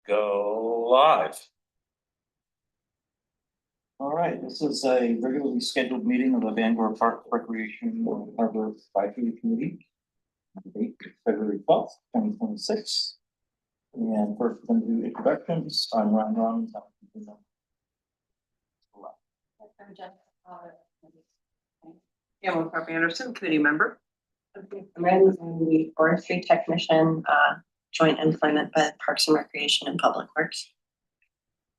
Go live. All right, this is a regularly scheduled meeting of the Bangor Park Recreation and Harbor Advisory Committee. Date February 12th, 2026. And first, we're going to do introductions. I'm Ron Rollins. Pamela Carp Anderson, committee member. I'm the forestry technician, joint employment with Parks and Recreation and Public Works.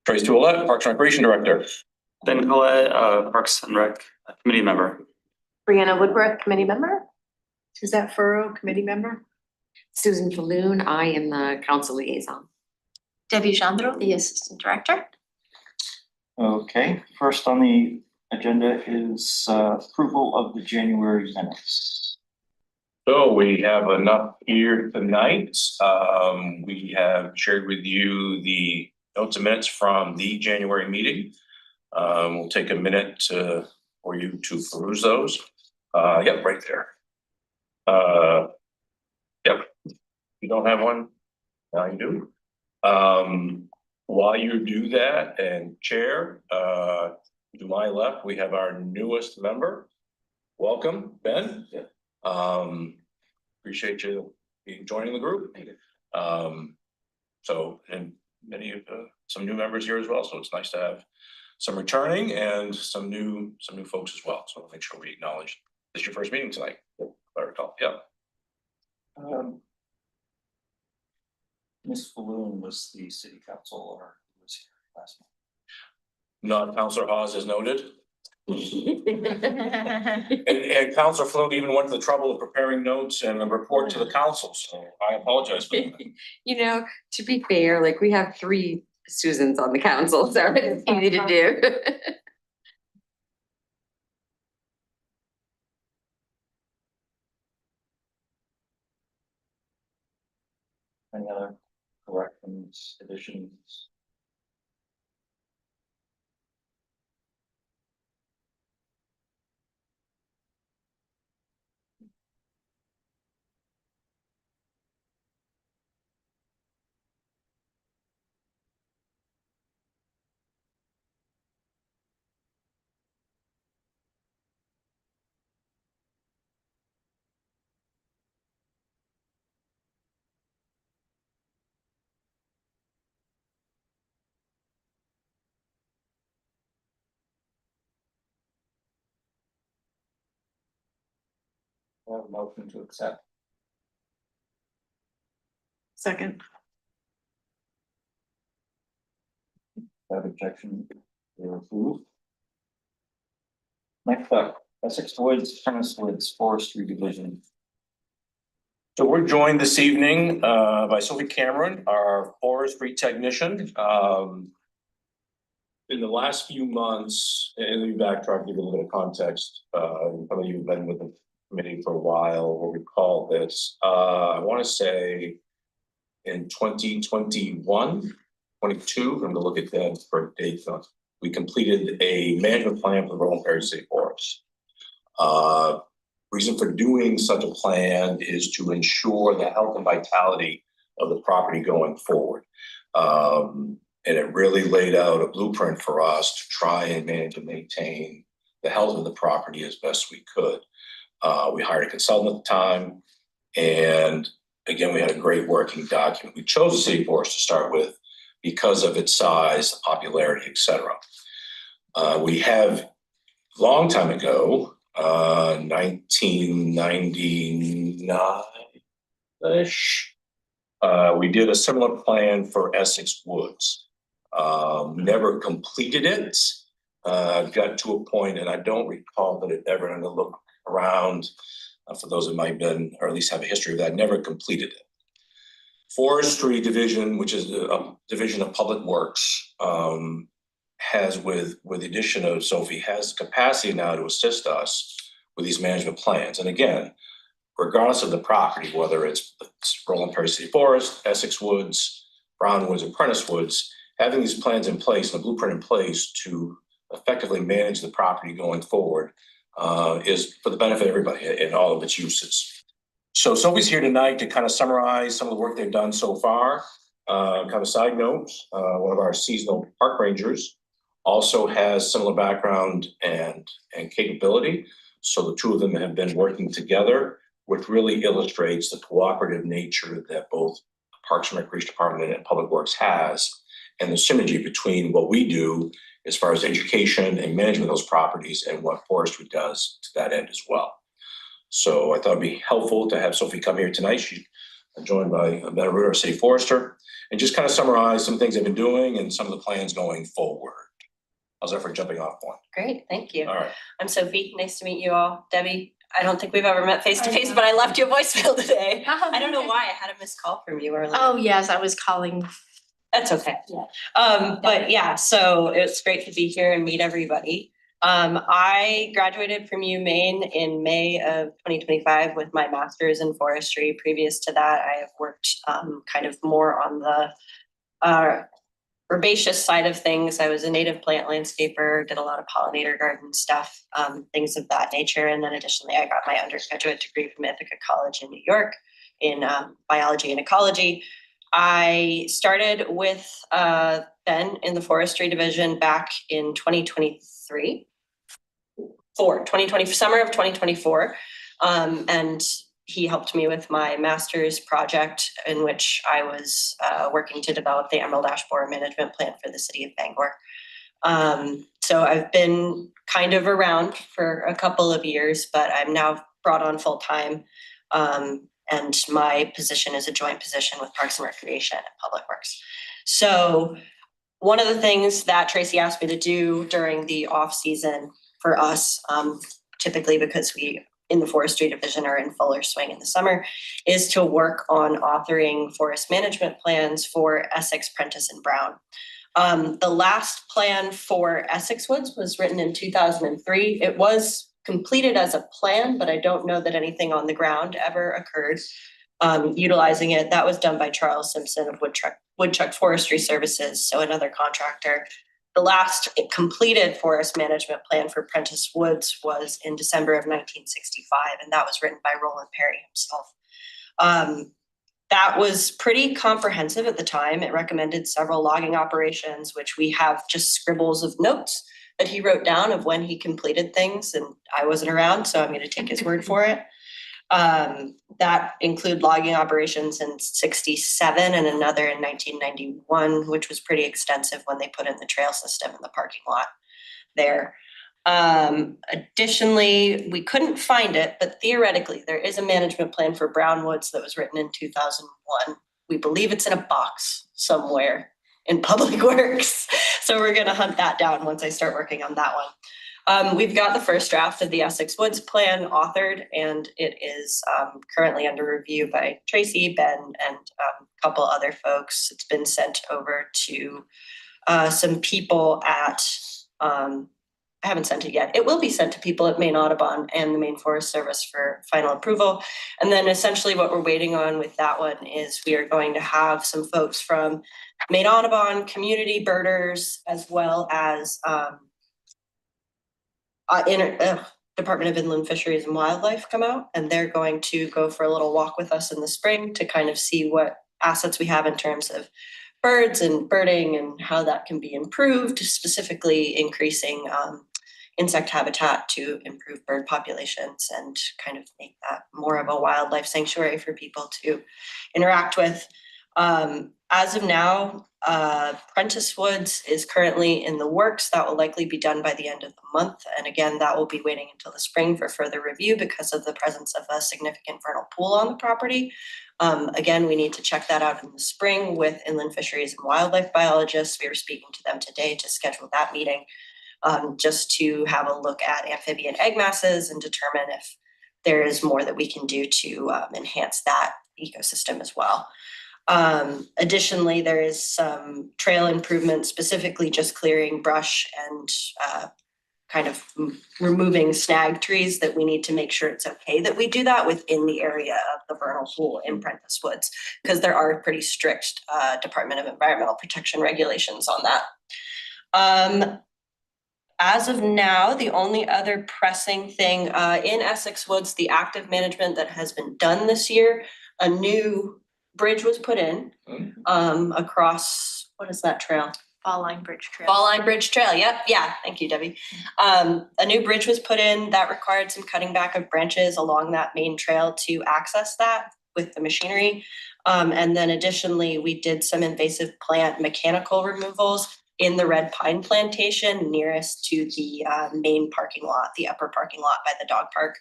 Trace Toolette, Parks and Recreation Director. Ben Collette, Parks and Rec committee member. Brianna Woodworth, committee member. Suzette Furrow, committee member. Susan Falloon, I am the council liaison. Debbie Gendreau, the assistant director. Okay, first on the agenda is approval of the January minutes. So we have enough here tonight. We have shared with you the notes and minutes from the January meeting. We'll take a minute for you to peruse those. Yep, right there. Yep. You don't have one? Now you do. While you do that and chair, to my left, we have our newest member. Welcome, Ben. Appreciate you joining the group. So, and many of some new members here as well. So it's nice to have some returning and some new folks as well. So I'll make sure we acknowledge this is your first meeting tonight. If I recall. Yep. Ms. Falloon was the city council or was here last month. Not Councilor Hawes as noted. And Councilor Falloon even went to the trouble of preparing notes and a report to the council. So I apologize for that. You know, to be fair, like we have 3 Susans on the council, so it's easy to do. Any other corrections, additions? I have a motion to accept. Second. Without objection, they're approved. Next up, Essex Woods, Prentice Woods, Forestry Division. So we're joined this evening by Sophie Cameron, our forestry technician. In the last few months, and let me backtrack, give you a little bit of context. Some of you have been with the committee for a while, or recall this. I want to say in 2021, 22, I'm going to look at that for a date. We completed a management plan for the Roland Perry City Forest. Reason for doing such a plan is to ensure the health and vitality of the property going forward. And it really laid out a blueprint for us to try and manage and maintain the health of the property as best we could. We hired a consultant at the time, and again, we had a great working document. We chose the city forest to start with because of its size, popularity, etc. We have long time ago, 1999-ish, we did a similar plan for Essex Woods. Never completed it. Got to a point, and I don't recall that it ever, and to look around for those that might have been, or at least have a history of that, never completed it. Forestry Division, which is a division of Public Works, has with the addition of Sophie, has capacity now to assist us with these management plans. And again, regardless of the property, whether it's Roland Perry City Forest, Essex Woods, Brown Woods, and Prentice Woods, having these plans in place, and the blueprint in place to effectively manage the property going forward is for the benefit of everybody in all of its uses. So Sophie's here tonight to kind of summarize some of the work they've done so far. Kind of side note, one of our seasonal park rangers also has similar background and capability. So the two of them have been working together, which really illustrates the cooperative nature that both Parks and Recreation Department and Public Works has, and the synergy between what we do as far as education and management of those properties and what forestry does to that end as well. So I thought it'd be helpful to have Sophie come here tonight. She's joined by Ben Ruder, our city forester, and just kind of summarize some things they've been doing and some of the plans going forward. How's that for a jumping off point? Great, thank you. All right. I'm Sophie. Nice to meet you all. Debbie, I don't think we've ever met face to face, but I left you a voicemail today. I don't know why I had a missed call from you earlier. Oh, yes, I was calling. That's okay. Yeah. But yeah, so it's great to be here and meet everybody. I graduated from UMaine in May of 2025 with my master's in forestry. Previous to that, I have worked kind of more on the herbaceous side of things. I was a native plant landscaper, did a lot of pollinator garden stuff, things of that nature. And then additionally, I got my undergraduate degree from Ithaca College in New York in biology and ecology. I started with Ben in the forestry division back in 2023. Summer of 2024. And he helped me with my master's project in which I was working to develop the Emerald Ash Borer Management Plan for the city of Bangor. So I've been kind of around for a couple of years, but I'm now brought on full time. And my position is a joint position with Parks and Recreation and Public Works. So one of the things that Tracy asked me to do during the off season for us, typically because we in the forestry division are in fuller swing in the summer, is to work on authoring forest management plans for Essex, Prentice, and Brown. The last plan for Essex Woods was written in 2003. It was completed as a plan, but I don't know that anything on the ground ever occurred utilizing it. That was done by Charles Simpson of Woodchuck Forestry Services, so another contractor. The last completed forest management plan for Prentice Woods was in December of 1965, and that was written by Roland Perry himself. That was pretty comprehensive at the time. It recommended several logging operations, which we have just scribbles of notes that he wrote down of when he completed things, and I wasn't around, so I'm going to take his word for it. That include logging operations in 67 and another in 1991, which was pretty extensive when they put in the trail system in the parking lot there. Additionally, we couldn't find it, but theoretically there is a management plan for Brown Woods that was written in 2001. We believe it's in a box somewhere in Public Works. So we're gonna hunt that down once I start working on that one. We've got the first draft of the Essex Woods plan authored, and it is currently under review by Tracy, Ben, and a couple other folks. It's been sent over to some people at, I haven't sent it yet. It will be sent to people at Maine Audubon and the Maine Forest Service for final approval. And then essentially what we're waiting on with that one is we are going to have some folks from Maine Audubon, community birders, as well as Department of Inland Fisheries and Wildlife come out, and they're going to go for a little walk with us in the spring to kind of see what assets we have in terms of birds and birding and how that can be improved, specifically increasing insect habitat to improve bird populations and kind of make that more of a wildlife sanctuary for people to interact with. As of now, Prentice Woods is currently in the works. That will likely be done by the end of the month. And again, that will be waiting until the spring for further review because of the presence of a significant vernal pool on the property. Again, we need to check that out in the spring with inland fisheries and wildlife biologists. We were speaking to them today to schedule that meeting just to have a look at amphibian egg masses and determine if there is more that we can do to enhance that ecosystem as well. Additionally, there is some trail improvement, specifically just clearing brush and kind of removing snag trees that we need to make sure it's okay that we do that within the area of the vernal pool in Prentice Woods, because there are pretty strict Department of Environmental Protection regulations on that. As of now, the only other pressing thing in Essex Woods, the active management that has been done this year, a new bridge was put in, across, what is that trail? Fall Line Bridge Trail. Fall Line Bridge Trail, yep, yeah, thank you, Debbie. A new bridge was put in that required some cutting back of branches along that main trail to access that with the machinery. And then additionally, we did some invasive plant mechanical removals in the red pine plantation nearest to the main parking lot, the upper parking lot by the dog park.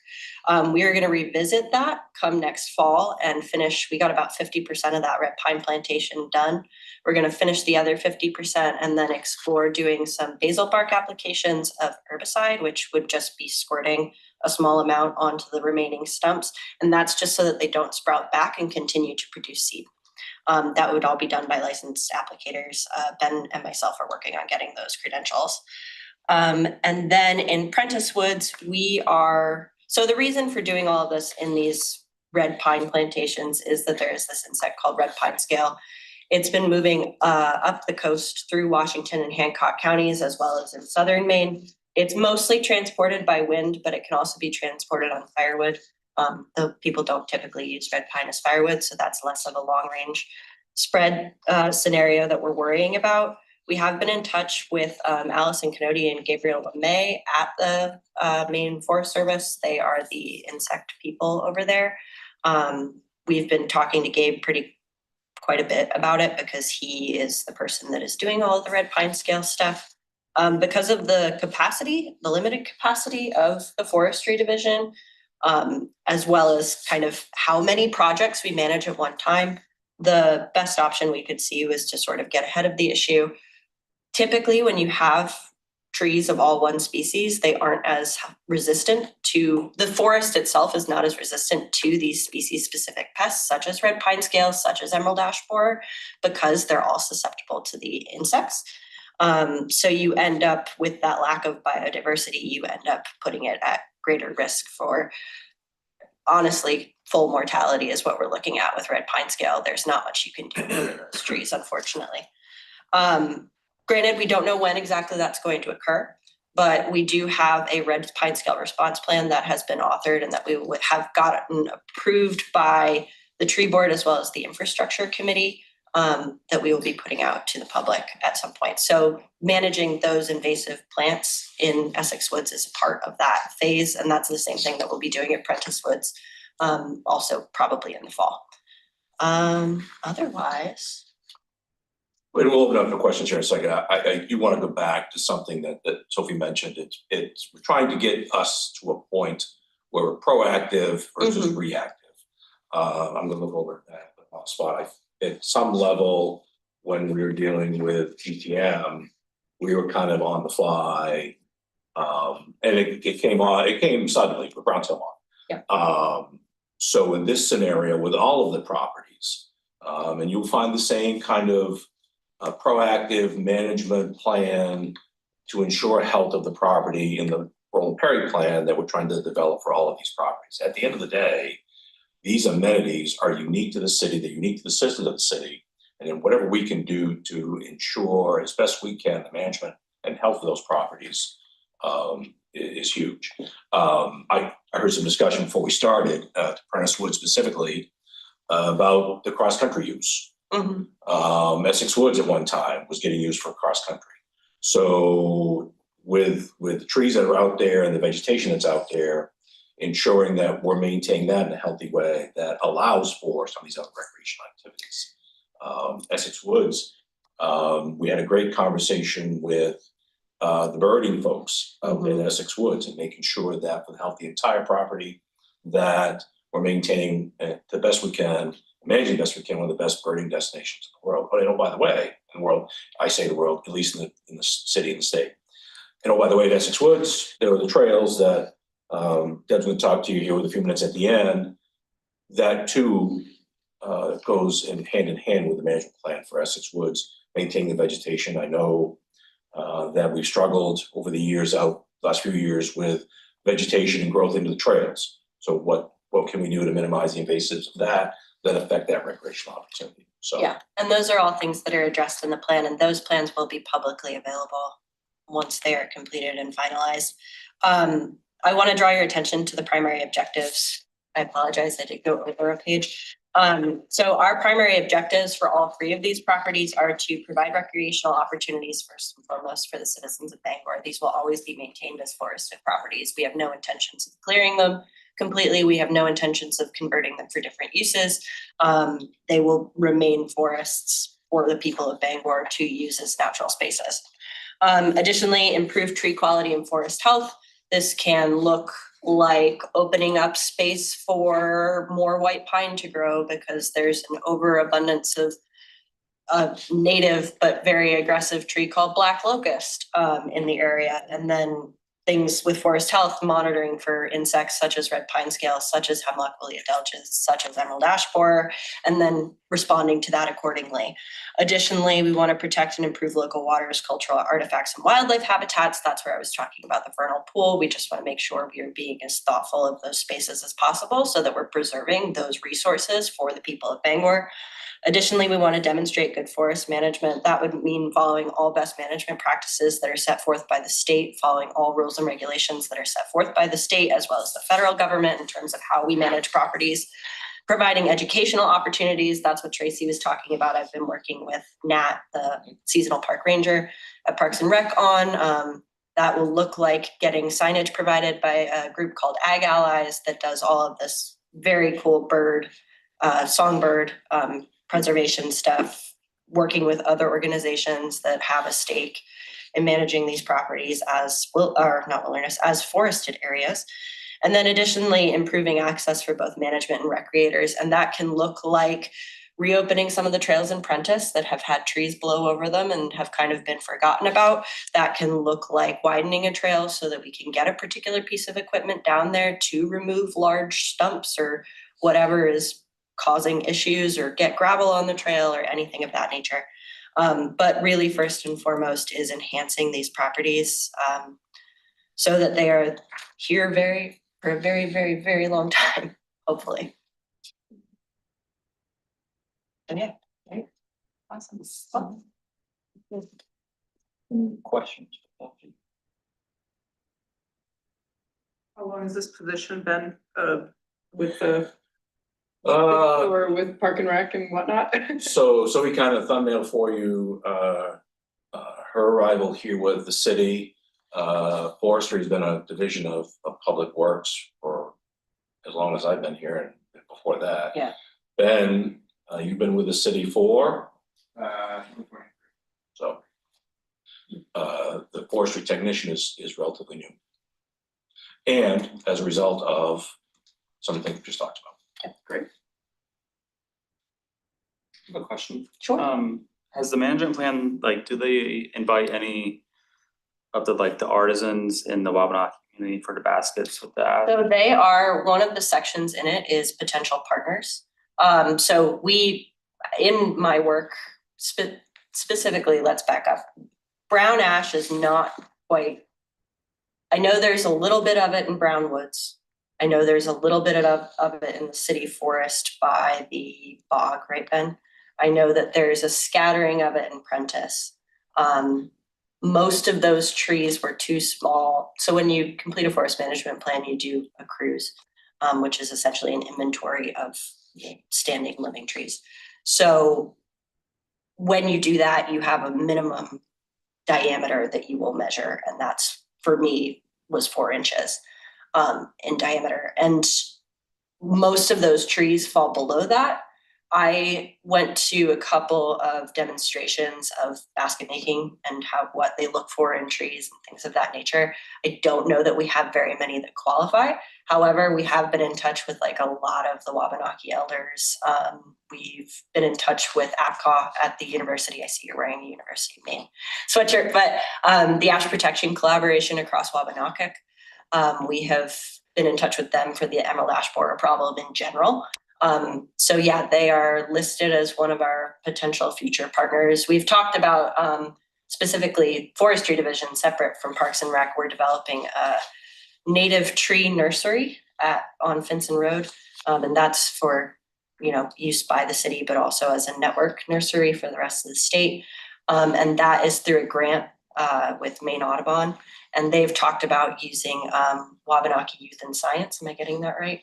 We are gonna revisit that come next fall and finish, we got about 50% of that red pine plantation done. We're gonna finish the other 50% and then explore doing some basil bark applications of herbicide, which would just be squirting a small amount onto the remaining stumps. And that's just so that they don't sprout back and continue to produce seed. That would all be done by licensed applicators. Ben and myself are working on getting those credentials. And then in Prentice Woods, so the reason for doing all of this in these red pine plantations is that there is this insect called red pine scale. It's been moving up the coast through Washington and Hancock counties as well as in southern Maine. It's mostly transported by wind, but it can also be transported on firewood. Though people don't typically use red pine as firewood, so that's less of a long range spread scenario that we're worrying about. We have been in touch with Allison Canody and Gabriel LeMay at the Maine Forest Service. They are the insect people over there. We've been talking to Gabe quite a bit about it because he is the person that is doing all of the red pine scale stuff. Because of the limited capacity of the forestry division, as well as kind of how many projects we manage at one time, the best option we could see was to sort of get ahead of the issue. Typically, when you have trees of all one species, they aren't as resistant to, the forest itself is not as resistant to these species-specific pests, such as red pine scale, such as emerald ash borer, because they're all susceptible to the insects. So you end up with that lack of biodiversity, you end up putting it at greater risk for, honestly, full mortality is what we're looking at with red pine scale. There's not much you can do with those trees, unfortunately. Granted, we don't know when exactly that's going to occur, but we do have a red pine scale response plan that has been authored and that we would have gotten approved by the tree board as well as the infrastructure committee, that we will be putting out to the public at some point. So managing those invasive plants in Essex Woods is part of that phase, and that's the same thing that we'll be doing at Prentice Woods, also probably in the fall. Otherwise. We'll open up for questions here in a second. I do want to go back to something that Sophie mentioned. It's we're trying to get us to a point where we're proactive versus reactive. I'm gonna look over at that spot. At some level, when we were dealing with TTM, we were kind of on the fly. And it came suddenly for Browns Hill Lawn. Yeah. So in this scenario, with all of the properties, and you'll find the same kind of proactive management plan to ensure health of the property in the Roland Perry plan that we're trying to develop for all of these properties. At the end of the day, these amenities are unique to the city, they're unique to the citizens of the city, and then whatever we can do to ensure as best we can the management and health of those properties is huge. I heard some discussion before we started, Prentice Woods specifically, about the cross-country use. Essex Woods at one time was getting used for cross-country. So with the trees that are out there and the vegetation that's out there, ensuring that we're maintaining that in a healthy way that allows for some of these other recreational activities. Essex Woods, we had a great conversation with the birding folks in Essex Woods and making sure that for the health of the entire property, that we're maintaining the best we can, managing the best we can, one of the best birding destinations in the world. But by the way, in the world, I say the world, at least in the city and the state. And by the way, at Essex Woods, there are the trails that Deb's going to talk to you here with a few minutes at the end. That too goes hand in hand with the management plan for Essex Woods, maintaining the vegetation. I know that we've struggled over the last few years with vegetation and growth into the trails. So what can we do to minimize the invasives of that affect that recreational opportunity? So yeah, and those are all things that are addressed in the plan, and those plans will be publicly available once they are completed and finalized. I want to draw your attention to the primary objectives. I apologize, I did go over a page. So our primary objectives for all three of these properties are to provide recreational opportunities first and foremost for the citizens of Bangor. These will always be maintained as forested properties. We have no intentions of clearing them completely. We have no intentions of converting them for different uses. They will remain forests for the people of Bangor to use as natural spaces. Additionally, improved tree quality and forest health. This can look like opening up space for more white pine to grow because there's an overabundance of a native but very aggressive tree called black locust in the area. And then things with forest health, monitoring for insects such as red pine scales, such as hemlock woolly adelgis, such as emerald ash borer, and then responding to that accordingly. Additionally, we want to protect and improve local waters, cultural artifacts, and wildlife habitats. That's where I was talking about the vernal pool. We just want to make sure we are being as thoughtful of those spaces as possible so that we're preserving those resources for the people of Bangor. Additionally, we want to demonstrate good forest management. That would mean following all best management practices that are set forth by the state, following all rules and regulations that are set forth by the state, as well as the federal government in terms of how we manage properties. Providing educational opportunities, that's what Tracy was talking about. I've been working with Nat, the seasonal park ranger at Parks and Rec on. That will look like getting signage provided by a group called Ag Allies that does all of this very cool bird, songbird preservation stuff, working with other organizations that have a stake in managing these properties as as forested areas. And then additionally, improving access for both management and recreators. And that can look like reopening some of the trails in Prentice that have had trees blow over them and have kind of been forgotten about. That can look like widening a trail so that we can get a particular piece of equipment down there to remove large stumps or whatever is causing issues, or get gravel on the trail or anything of that nature. But really, first and foremost, is enhancing these properties so that they are here for a very, very, very long time, hopefully. And yeah, right. Awesome. Any questions? How long has this position been with the Uh, or with Park and Rec and whatnot? so we kind of thumbnail for you, her arrival here with the city. Forestry has been a division of Public Works for as long as I've been here and before that. Yeah. Ben, you've been with the city for? So, the forestry technician is relatively new. And as a result of something we just talked about. Great. I have a question. Sure. Has the management plan, like, do they invite any of the artisans in the Wabanaki community for the baskets with that? So they are, one of the sections in it is potential partners. So we, in my work specifically, let's back up. Brown ash is not quite, I know there's a little bit of it in Brown Woods. I know there's a little bit of it in the city forest by the bog, right, Ben? I know that there's a scattering of it in Prentice. Most of those trees were too small. So when you complete a forest management plan, you do a cruise, which is essentially an inventory of standing living trees. So when you do that, you have a minimum diameter that you will measure. And that's, for me, was 4 inches in diameter. And most of those trees fall below that. I went to a couple of demonstrations of basket making and what they look for in trees and things of that nature. I don't know that we have very many that qualify. However, we have been in touch with like a lot of the Wabanaki elders. We've been in touch with APCAW at the university. I see you're wearing a University of Maine sweatshirt, but the Ash Protection Collaboration across Wabanaki. We have been in touch with them for the emerald ash borer problem in general. So yeah, they are listed as one of our potential future partners. We've talked about specifically forestry division separate from Parks and Rec. We're developing a native tree nursery on Finson Road. And that's for, use by the city, but also as a network nursery for the rest of the state. And that is through a grant with Maine Audubon. And they've talked about using Wabanaki Youth in Science. Am I getting that right?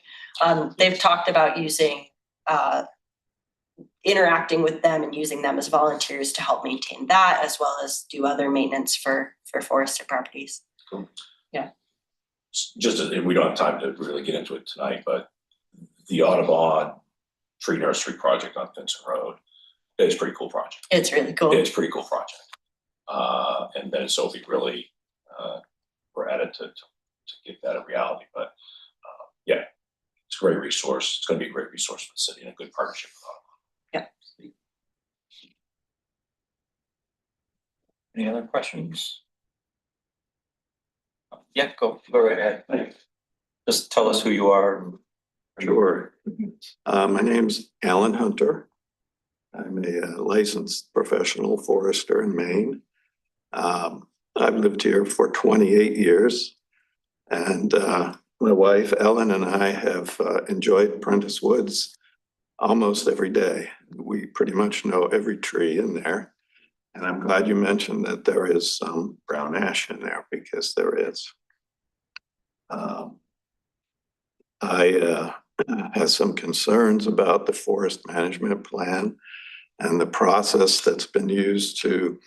They've talked about using interacting with them and using them as volunteers to help maintain that, as well as do other maintenance for forested properties. Just, we don't have time to really get into it tonight, but the Audubon Tree Nursery project on Vincent Road, it's a pretty cool project. It's really cool. It's a pretty cool project. And then Sophie really, were at it to get that a reality, but, yeah, it's a great resource. It's gonna be a great resource for the city and a good partnership with Audubon. Any other questions? Yeah, go right ahead. Just tell us who you are. Sure. My name's Alan Hunter. I'm a licensed professional forester in Maine. I've lived here for 28 years. And my wife, Ellen, and I have enjoyed Prentice Woods almost every day. We pretty much know every tree in there. And I'm glad you mentioned that there is some brown ash in there, because there is. I have some concerns about the forest management plan and the process that's been used to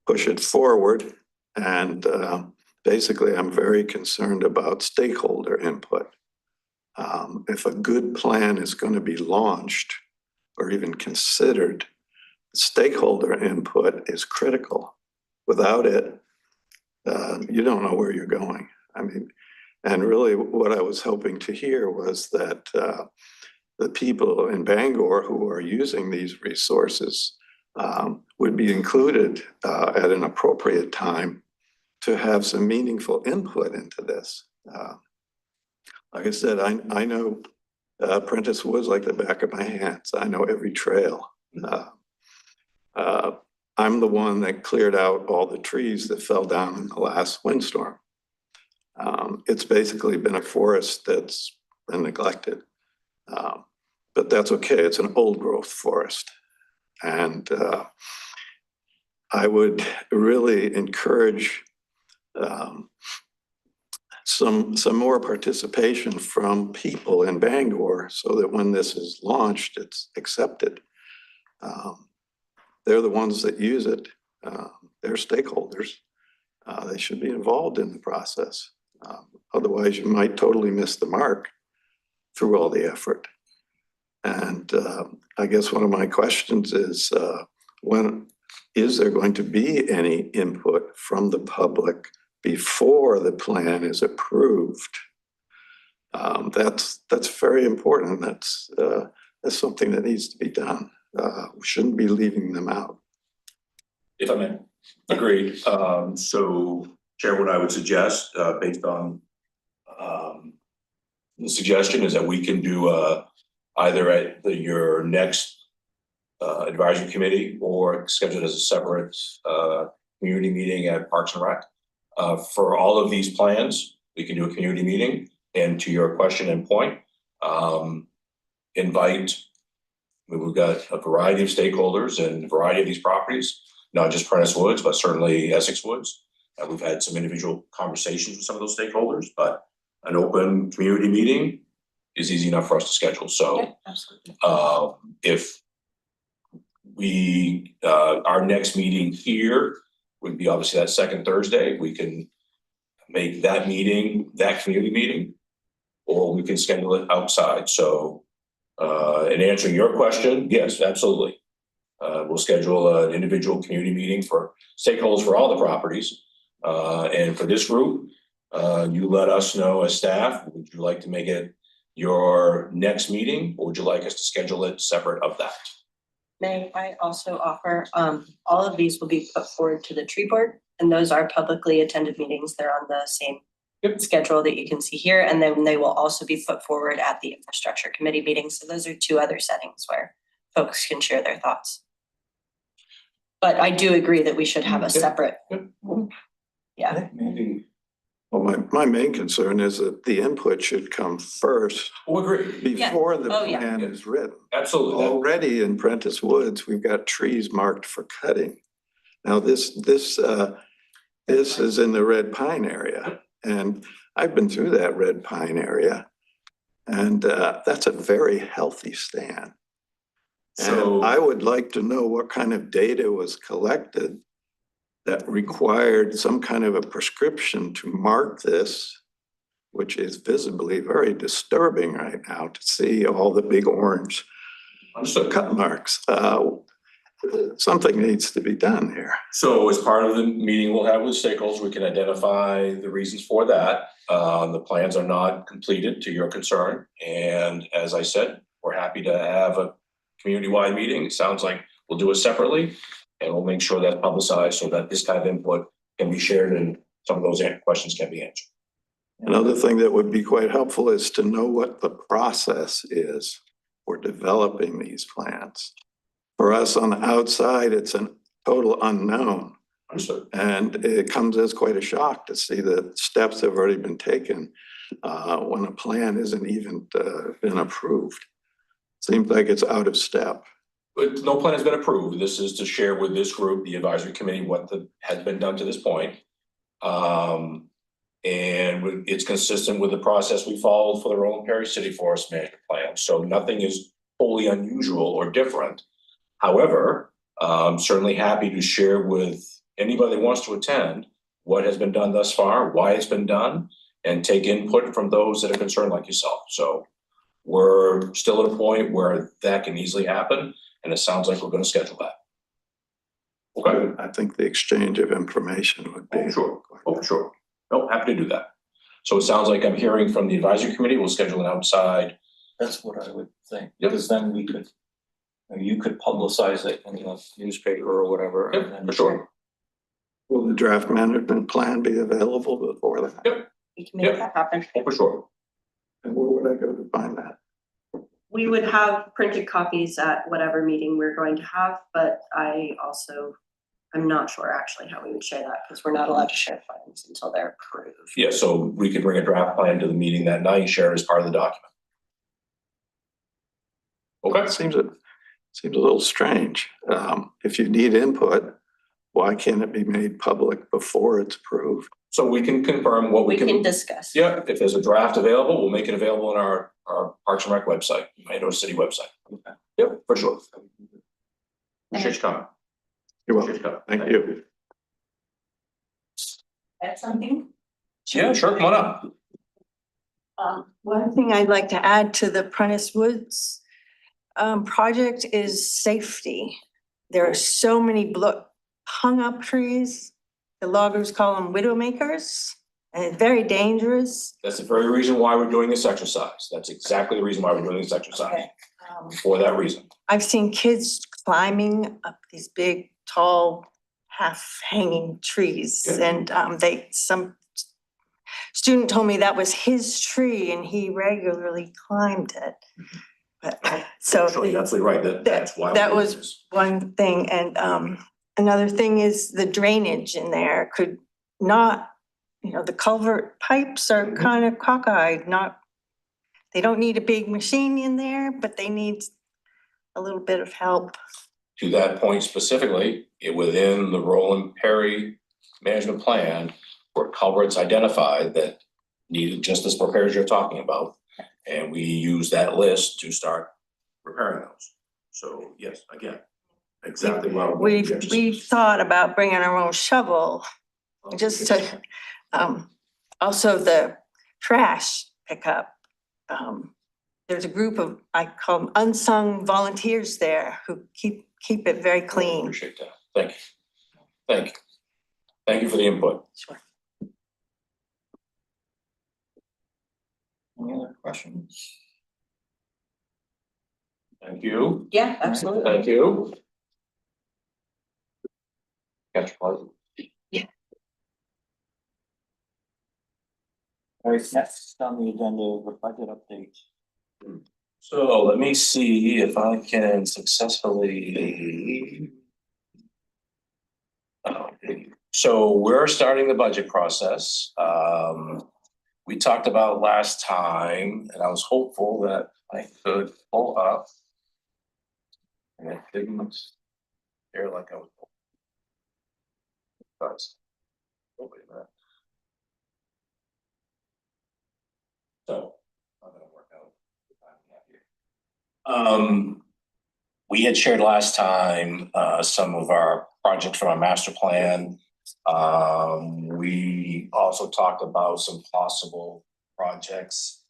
push it forward. And basically, I'm very concerned about stakeholder input. If a good plan is going to be launched or even considered, stakeholder input is critical. Without it, you don't know where you're going. I mean, and really what I was hoping to hear was that the people in Bangor who are using these resources would be included at an appropriate time to have some meaningful input into this. Like I said, I know Prentice Woods like the back of my hands. I know every trail. I'm the one that cleared out all the trees that fell down in the last windstorm. It's basically been a forest that's been neglected. But that's okay, it's an old growth forest. And I would really encourage some more participation from people in Bangor so that when this is launched, it's accepted. They're the ones that use it. They're stakeholders. They should be involved in the process. Otherwise, you might totally miss the mark through all the effort. And I guess one of my questions is, when is there going to be any input from the public before the plan is approved? That's very important. That's something that needs to be done. We shouldn't be leaving them out. If I may, agreed. So Chair, what I would suggest, based on the suggestion, is that we can do either at your next advisory committee or schedule it as a separate community meeting at Parks and Rec. For all of these plans, we can do a community meeting, and to your question and point, invite, we've got a variety of stakeholders and a variety of these properties, not just Prentice Woods, but certainly Essex Woods. We've had some individual conversations with some of those stakeholders, but an open community meeting is easy enough for us to schedule. So Yeah, absolutely. if we, our next meeting here would be obviously that second Thursday, we can make that meeting, that community meeting, or we can schedule it outside. So in answering your question, yes, absolutely. We'll schedule an individual community meeting for stakeholders for all the properties. And for this group, you let us know as staff, would you like to make it your next meeting, or would you like us to schedule it separate of that? May I also offer, all of these will be put forward to the tree board, and those are publicly attended meetings. They're on the same schedule that you can see here, and then they will also be put forward at the infrastructure committee meeting. So those are two other settings where folks can share their thoughts. But I do agree that we should have a separate. Yeah. Maybe. Well, my main concern is that the input should come first We'll agree. before the Oh, yeah. plan is written. Absolutely. Already in Prentice Woods, we've got trees marked for cutting. Now, this is in the red pine area, and I've been through that red pine area, and that's a very healthy stand. So- And I would like to know what kind of data was collected that required some kind of a prescription to mark this, which is visibly very disturbing right now to see all the big orange Understood. cut marks. Something needs to be done here. So as part of the meeting we'll have with stakeholders, we can identify the reasons for that. The plans are not completed to your concern. And as I said, we're happy to have a community-wide meeting. It sounds like we'll do it separately. And we'll make sure that's publicized so that this kind of input can be shared and some of those questions can be answered. Another thing that would be quite helpful is to know what the process is for developing these plans. For us on the outside, it's a total unknown. Understood. And it comes as quite a shock to see the steps have already been taken when a plan isn't even been approved. Seems like it's out of step. But no plan has been approved. This is to share with this group, the advisory committee, what has been done to this point. And it's consistent with the process we followed for the Roland Perry City Forest Management Plan. So nothing is wholly unusual or different. However, I'm certainly happy to share with anybody that wants to attend what has been done thus far, why it's been done, and take input from those that are concerned like yourself. So we're still at a point where that can easily happen, and it sounds like we're going to schedule that. Okay. I think the exchange of information would be. Oh, sure. Oh, sure. No, happy to do that. So it sounds like I'm hearing from the advisory committee. We'll schedule an outside. That's what I would think, Yep. because then we could, you could publicize it in the newspaper or whatever. and Yep, then- for sure. Will the draft management plan be available before that? Yep. We can make that happen. Oh, for sure. And where would I go to find that? We would have printed copies at whatever meeting we're going to have, but I'm not sure actually how we would share that because we're not allowed to share files until they're approved. Yeah, so we could bring a draft plan to the meeting that night, share as part of the document. Okay. It seems a little strange. If you need input, why can't it be made public before it's approved? So we can confirm what We can discuss. Yeah, if there's a draft available, we'll make it available on our Parks and Rec website, Manado City website. Okay. Yep, for sure. Appreciate you coming. You're Appreciate welcome. you coming. Thank you. Add something? Yeah, sure, come on up. One thing I'd like to add to the Prentice Woods project is safety. There are so many hung up trees. The loggers call them widowmakers, and it's very dangerous. That's the very reason why we're doing this exercise. That's exactly the reason why we're doing this exercise, Okay. for that reason. I've seen kids climbing up these big, tall, half-hanging trees, Yeah. and some student told me that was his tree and he regularly climbed it. But, so. Sure, you're absolutely right, that's why. we're that doing was this. one thing, and another thing is the drainage in there could not, the culvert pipes are kind of cockeyed, they don't need a big machine in there, but they need a little bit of help. To that point specifically, within the Roland Perry management plan, were culverts identified that needed just as repairs you're talking about. And we use that list to start repairing those. So yes, again, exactly what. We've thought about bringing our own shovel, just to, also the trash pickup. There's a group of, I call them unsung volunteers there who keep it very clean. Appreciate that. Thank you. Thank you. Thank you for the input. Sure. Any other questions? Thank you. Yeah, absolutely. Thank you. Catch you. All right, next on the agenda, the budget update. So let me see if I can successfully. So we're starting the budget process. We talked about last time, and I was hopeful that I could pull up. And it didn't appear like I was. But. Oh, wait a minute. So, not gonna work out. we had shared last time, some of our projects from our master plan. We also talked about some possible projects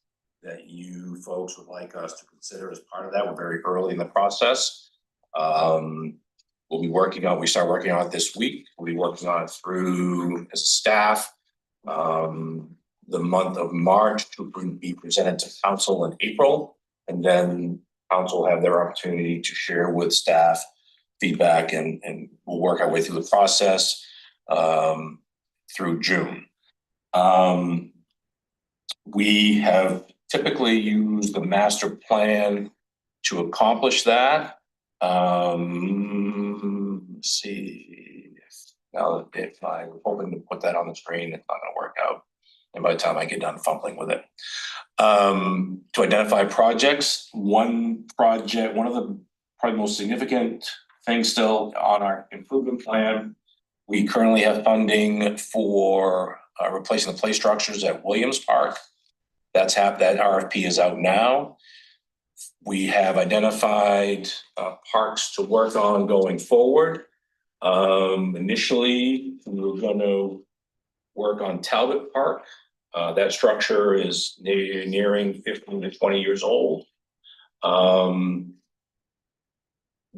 that you folks would like us to consider as part of that. We're very early in the process. We'll be working on, we start working on it this week. We'll be working on it through as a staff. The month of March to be presented to council in April. And then council will have their opportunity to share with staff feedback and we'll work our way through the process through June. We have typically used the master plan to accomplish that. Let's see, now if I was hoping to put that on the screen, it's not gonna work out. And by the time I get done fumbling with it. To identify projects, one of the probably most significant things still on our improvement plan. We currently have funding for replacing the play structures at Williams Park. That RFP is out now. We have identified parks to work on going forward. Initially, we were going to work on Talbot Park. That structure is nearing 15 to 20 years old.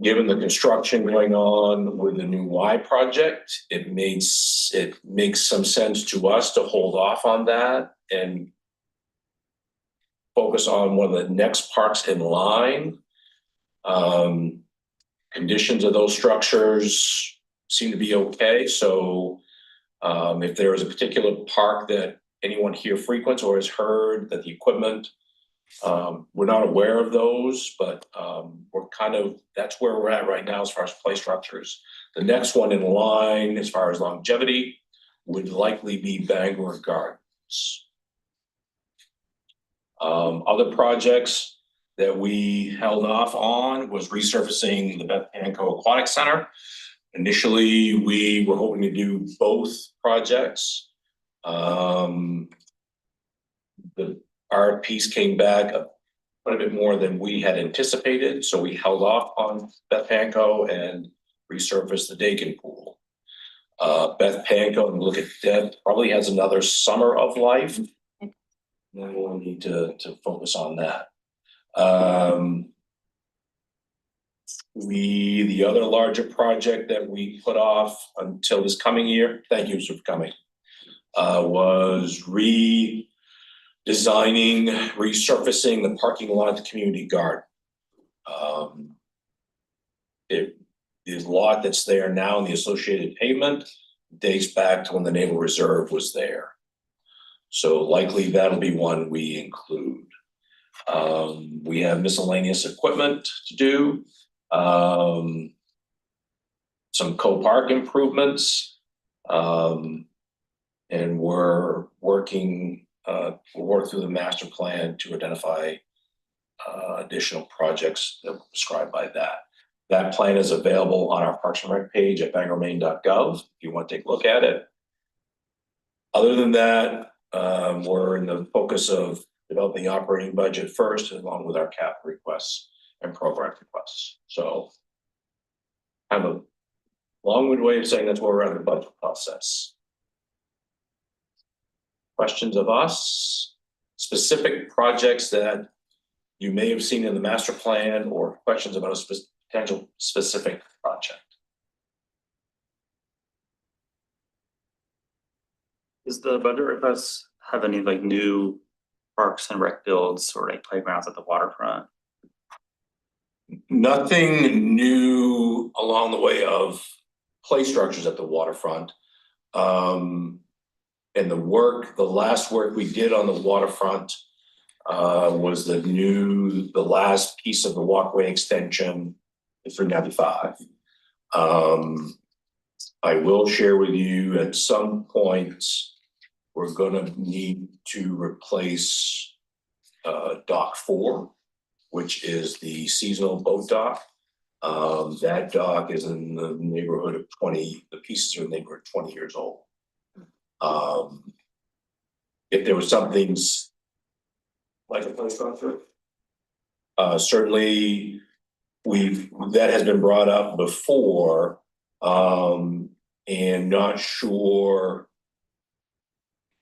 Given the construction going on with the new Y project, it makes some sense to us to hold off on that and focus on one of the next parks in line. Conditions of those structures seem to be okay. So if there is a particular park that anyone here frequents or has heard that the equipment, we're not aware of those, but that's where we're at right now as far as play structures. The next one in line as far as longevity would likely be Bangor Gardens. Other projects that we held off on was resurfacing the Beth Pankow Aquatic Center. Initially, we were hoping to do both projects. The RFPs came back quite a bit more than we had anticipated, so we held off on Beth Pankow and resurfaced the Dakin Pool. Beth Pankow, and look at that, probably has another summer of life. Then we'll need to focus on that. The other larger project that we put off until this coming year, thank you for coming, was resurfacing the parking lot at the community garden. The lot that's there now in the associated pavement dates back to when the Naval Reserve was there. So likely that'll be one we include. We have miscellaneous equipment to do. Some co-park improvements. And we'll work through the master plan to identify additional projects that were described by that. That plan is available on our Parks and Rec page at bangormaine.gov if you want to take a look at it. Other than that, we're in the focus of developing the operating budget first, along with our cap requests and program requests. So kind of a long-winded way of saying that's where we're at in the budget process. Questions of us? Specific projects that you may have seen in the master plan or questions about a potential specific project? Does the budget request have any like new parks and rec builds or like playgrounds at the waterfront? Nothing new along the way of play structures at the waterfront. And the last work we did on the waterfront was the last piece of the walkway extension for 95. I will share with you at some point, we're gonna need to replace dock 4, which is the seasonal boat dock. That dock is in the neighborhood of 20, the pieces are in the neighborhood of 20 years old. If there was something like a play structure, certainly that has been brought up before, and not sure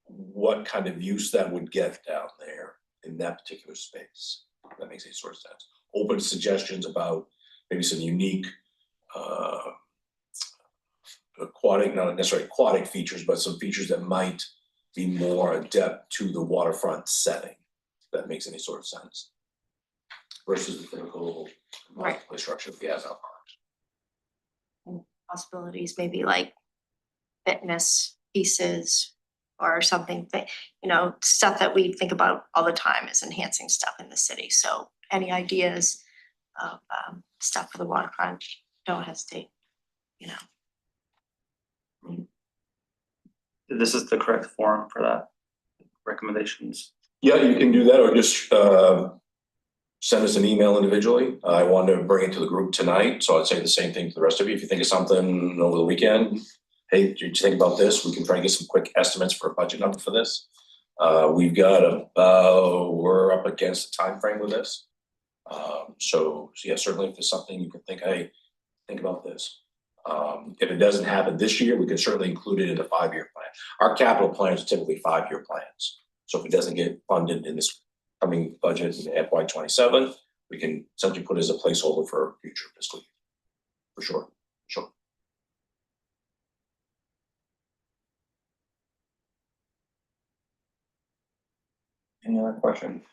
what kind of use that would get down there in that particular space. If that makes any sort of sense. Open to suggestions about maybe some unique, aquatic, not necessarily aquatic features, but some features that might be more adept to the waterfront setting. If that makes any sort of sense. Versus the typical marketplace structure we have out. Possibilities, maybe like fitness pieces or something that, you know, stuff that we think about all the time is enhancing stuff in the city. So any ideas of stuff for the waterfront, don't hesitate, you know. This is the correct forum for that, recommendations. Yeah, you can do that, or just send us an email individually. I wanted to bring it to the group tonight, so I'd say the same thing to the rest of you. If you think of something over the weekend, hey, did you think about this? We can try and get some quick estimates for a budget number for this. We've got we're up against the time frame with this. So yeah, certainly if there's something you can think, hey, think about this. If it doesn't happen this year, we can certainly include it in the 5-year plan. Our capital plans are typically 5-year plans. So if it doesn't get funded in this coming budget in FY 27, we can simply put it as a placeholder for future fiscal year. For sure, sure. Any other questions?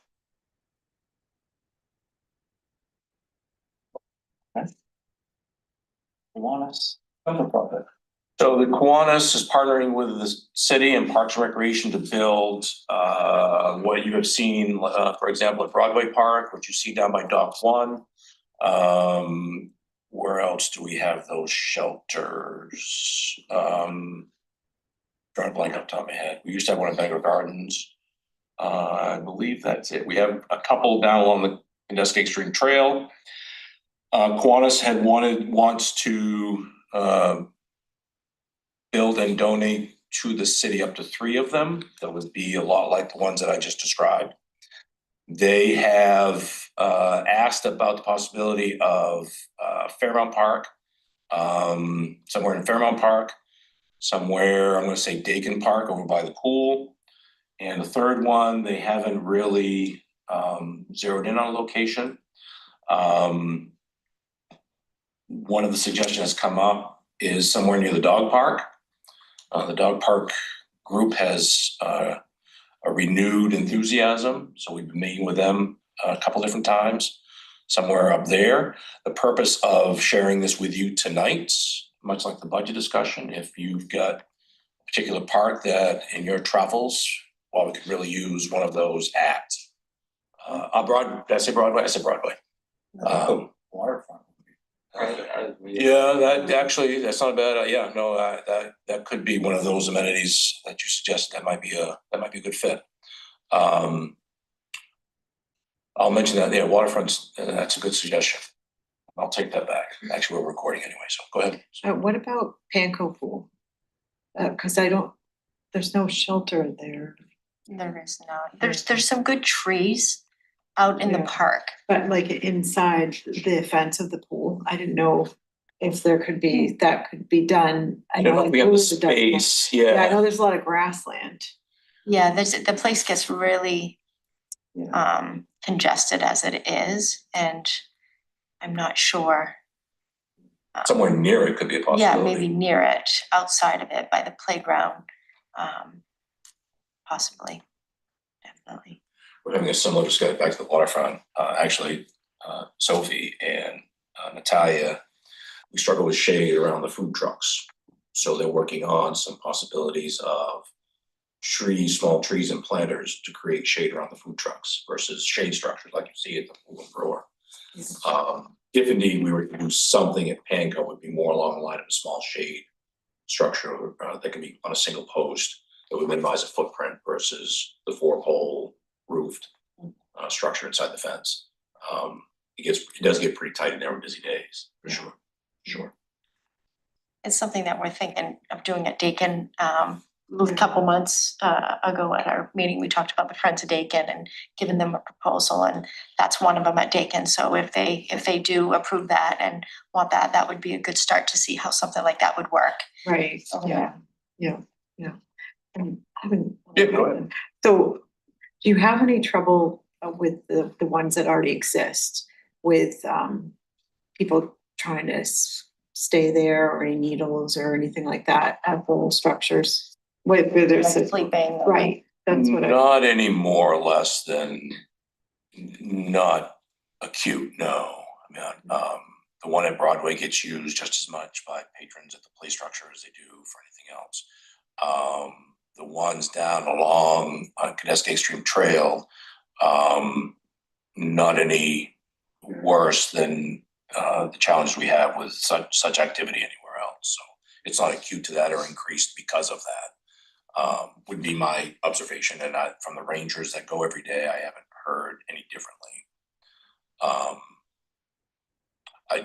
Okay. Kiwanis Summer Project. So the Kiwanis is partnering with the city and Parks and Recreation to build what you have seen, for example, at Broadway Park, what you see down by Dock 1. Where else do we have those shelters? Drawing a blank off the top of my head. We used to have one at Bangor Gardens. I believe that's it. We have a couple down along the Indusky Stream Trail. Kiwanis wants to build and donate to the city up to 3 of them. That would be a lot like the ones that I just described. They have asked about the possibility of Fairmount Park, somewhere in Fairmount Park, somewhere, I'm going to say Dakin Park over by the pool. And the third one, they haven't really zeroed in on a location. One of the suggestions that's come up is somewhere near the dog park. The dog park group has a renewed enthusiasm, so we've been meeting with them a couple different times, somewhere up there. The purpose of sharing this with you tonight, much like the budget discussion, if you've got a particular park that in your travels, well, we could really use one of those at did I say Broadway? I said Broadway. Waterfront. Yeah, that actually, that's not bad. Yeah, no, that could be one of those amenities that you suggest. That might be a good fit. I'll mention that. Yeah, waterfronts. That's a good suggestion. I'll take that back. Actually, we're recording anyway, so go ahead. What about Panko Pool? Cause there's no shelter there. There is not. There's some good trees out in the Yeah. park. But like inside the fence of the pool, I didn't know if there could be, that could be done. I don't know if we have the Booth does that. space. Yeah, I Yeah. know there's a lot of grassland. Yeah, the place gets really Yeah. congested as it is, and I'm not sure. Somewhere near it could be a possibility. Yeah, maybe near it, outside of it, by the playground, possibly, definitely. We're having a similar discussion back to the waterfront. Actually, Sophie and Natalia, we struggle with shade around the food trucks. So they're working on some possibilities of trees, small trees and planters to create shade around the food trucks versus shade structures like you see at the pool and grower. If indeed we were to do something at Panko, it would be more along the line of a small shade structure that can be on a single post that would minimize the footprint versus the 4-pole roofed structure inside the fence. It does get pretty tight in there on busy days, for sure. It's something that we're thinking of doing at Dakin. a couple months ago at our meeting, we talked about the Friends of Dakin and giving them a proposal, and that's one of them at Dakin. So if they do approve that and want that, that would be a good start to see how something like that would work. Right, over yeah, there. yeah. And I haven't. Yeah, go ahead. So do you have any trouble with the ones that already exist with people trying to stay there, or any needles or anything like that at the structures? Where there's Like a, sleeping. right, that's what I, Not any more or less than, not acute, no. I mean, the one at Broadway gets used just as much by patrons at the play structure as they do for anything else. The ones down along Knesset Extreme Trail, not any worse than the challenge we have with such activity anywhere else. So it's not acute to that or increased because of that. Would be my observation, and from the rangers that go every day, I haven't heard any differently.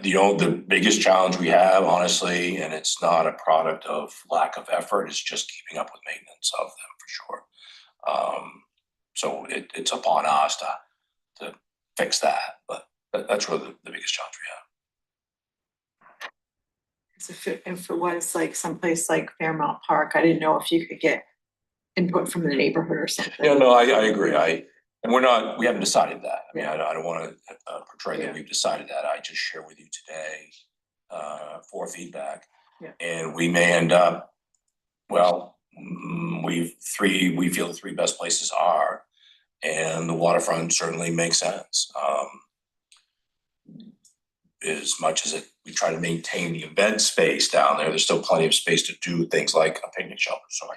The biggest challenge we have, honestly, and it's not a product of lack of effort, is just keeping up with maintenance of them for sure. So it's upon us to fix that, but that's really the biggest challenge we have. if it was like someplace like Fairmount Park, I didn't know if you could get input from the neighborhood or something. Yeah, no, I agree. And we haven't decided that. I mean, I don't want to portray that we've decided that. I just share with you today for feedback. Yeah. And we may end up, well, we feel the three best places are, and the waterfront certainly makes sense. As much as we try to maintain the event space down there, there's still plenty of space to do things like a picnic shelter. So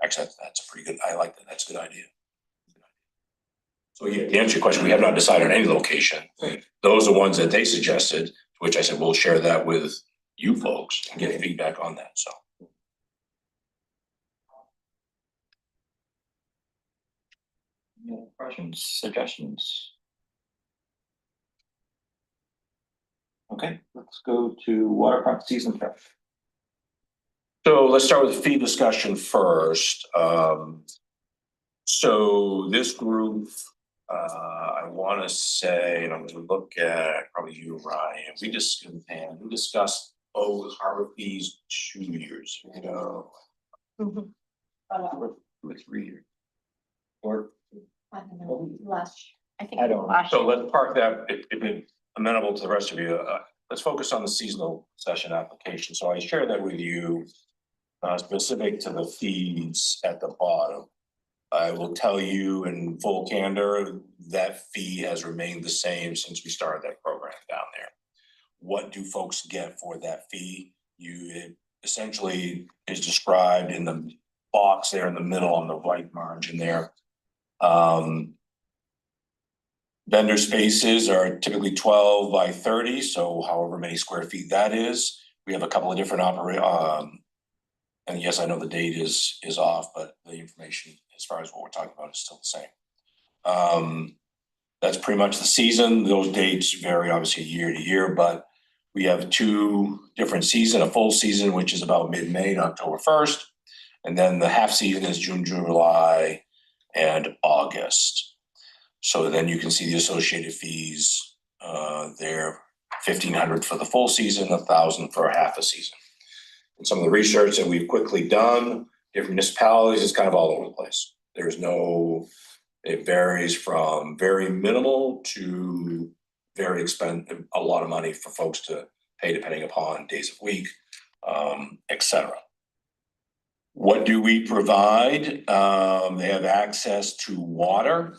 actually, that's a pretty good, I like that. That's a good idea. So yeah, to answer your question, we have not decided on any location. Right. Those are ones that they suggested, which I said, we'll share that with you folks and get feedback on that, so. Any other questions, suggestions? Okay, let's go to waterfront season trip. So let's start with the fee discussion first. So this group, I want to say, and I'm going to look at probably you, Ryan. We discussed harbor fees 2 years ago. Or 3 years. Or I don't know, I think. I don't- last so year. let's park that, if it's amenable to the rest of you. Let's focus on the seasonal session application. So I share that with you, specific to the fees at the bottom. I will tell you in full candor, that fee has remained the same since we started that program down there. What do folks get for that fee? It essentially is described in the box there in the middle on the right margin there. Vendor spaces are typically 12 by 30, so however many square feet that is. We have a couple of different and yes, I know the date is off, but the information as far as what we're talking about is still the same. That's pretty much the season. Those dates vary obviously year to year, but we have 2 different seasons, a full season, which is about mid-May to October 1st. And then the half season is June, July, and August. So then you can see the associated fees, they're $1,500 for the full season, $1,000 for half a season. And some of the research that we've quickly done, different municipalities, is kind of all over the place. It varies from very minimal to very expensive, a lot of money for folks to pay depending upon days of week, et cetera. What do we provide? They have access to water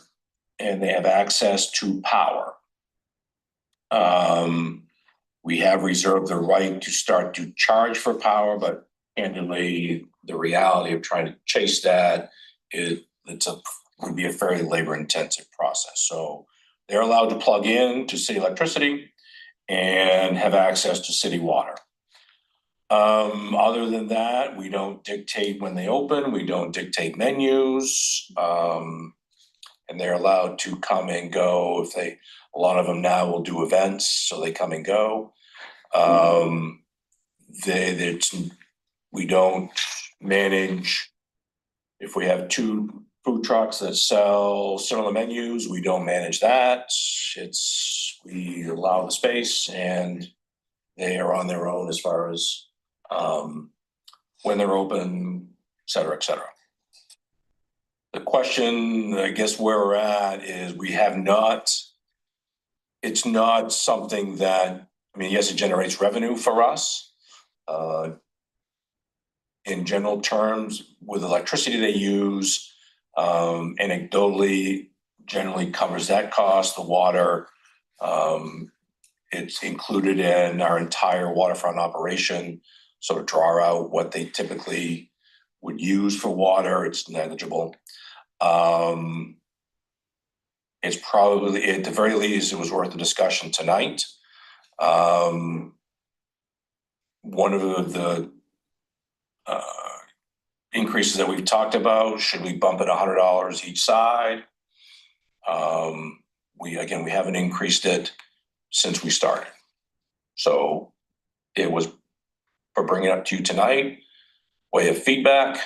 and they have access to power. We have reserved the right to start to charge for power, but candidly, the reality of trying to chase that would be a fairly labor-intensive process. So they're allowed to plug in to city electricity and have access to city water. Other than that, we don't dictate when they open. We don't dictate menus. And they're allowed to come and go. A lot of them now will do events, so they come and go. We don't manage If we have two food trucks that sell similar menus, we don't manage that. We allow the space and they are on their own as far as when they're open, et cetera, et cetera. The question, I guess where we're at is it's not something that, I mean, yes, it generates revenue for us. In general terms, with electricity they use, anecdotally, generally covers that cost, the water. It's included in our entire waterfront operation, so to draw out what they typically would use for water, it's negligible. It's probably, at the very least, it was worth the discussion tonight. One of the increases that we've talked about, should we bump it $100 each side? We haven't increased it since we started. So it was for bringing it up to you tonight, way of feedback.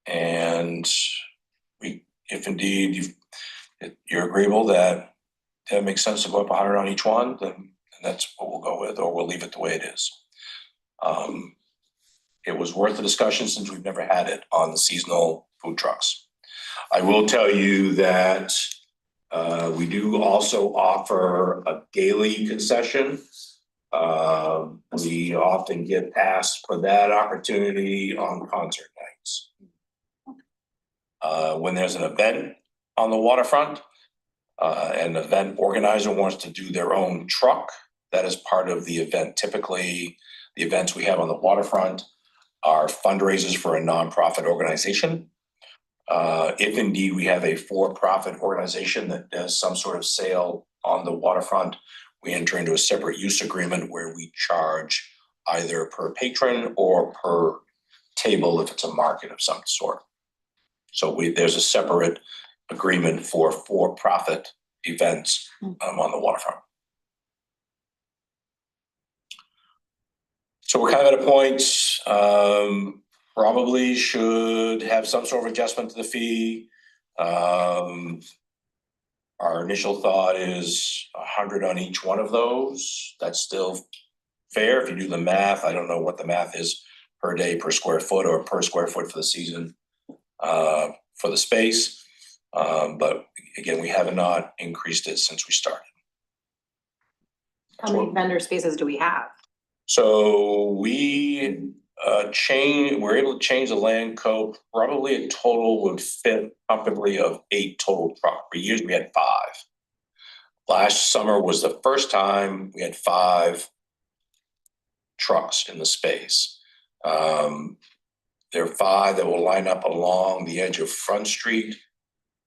And if indeed you're agreeable that makes sense to go up 100 on each one, then that's what we'll go with, or we'll leave it the way it is. It was worth the discussion since we've never had it on the seasonal food trucks. I will tell you that we do also offer a daily concession. We often get asked for that opportunity on concert nights. When there's an event on the waterfront, an event organizer wants to do their own truck, that is part of the event. Typically, the events we have on the waterfront are fundraisers for a nonprofit organization. If indeed we have a for-profit organization that does some sort of sale on the waterfront, we enter into a separate use agreement where we charge either per patron or per table if it's a market of some sort. So there's a separate agreement for for-profit events on the waterfront. So we're kind of at a point, probably should have some sort of adjustment to the fee. Our initial thought is 100 on each one of those. That's still fair. If you do the math, I don't know what the math is per day, per square foot, or per square foot for the season, for the space. But again, we have not increased it since we started. How many vendor spaces do we have? So we're able to change the land code. Probably a total would fit comfortably of 8 total trucks. For years we had 5. Last summer was the first time we had 5 trucks in the space. There are 5 that will line up along the edge of Front Street,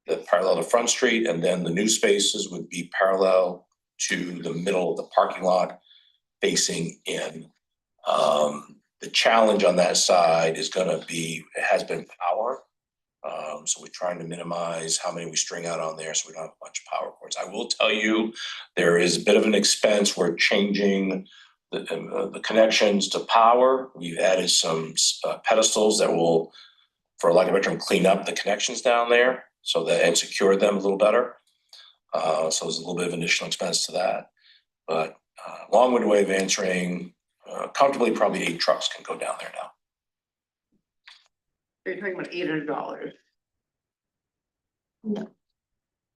that parallel to Front Street, and then the new spaces would be parallel to the middle of the parking lot facing in. The challenge on that side is has been power. So we're trying to minimize how many we string out on there so we don't have a bunch of power cords. I will tell you, there is a bit of an expense. We're changing the connections to power. We've added some pedestals that will, for lack of a better term, clean up the connections down there and secure them a little better. So there's a little bit of additional expense to that. But long-winded way of answering, comfortably, probably 8 trucks can go down there now. You're talking about $800. No.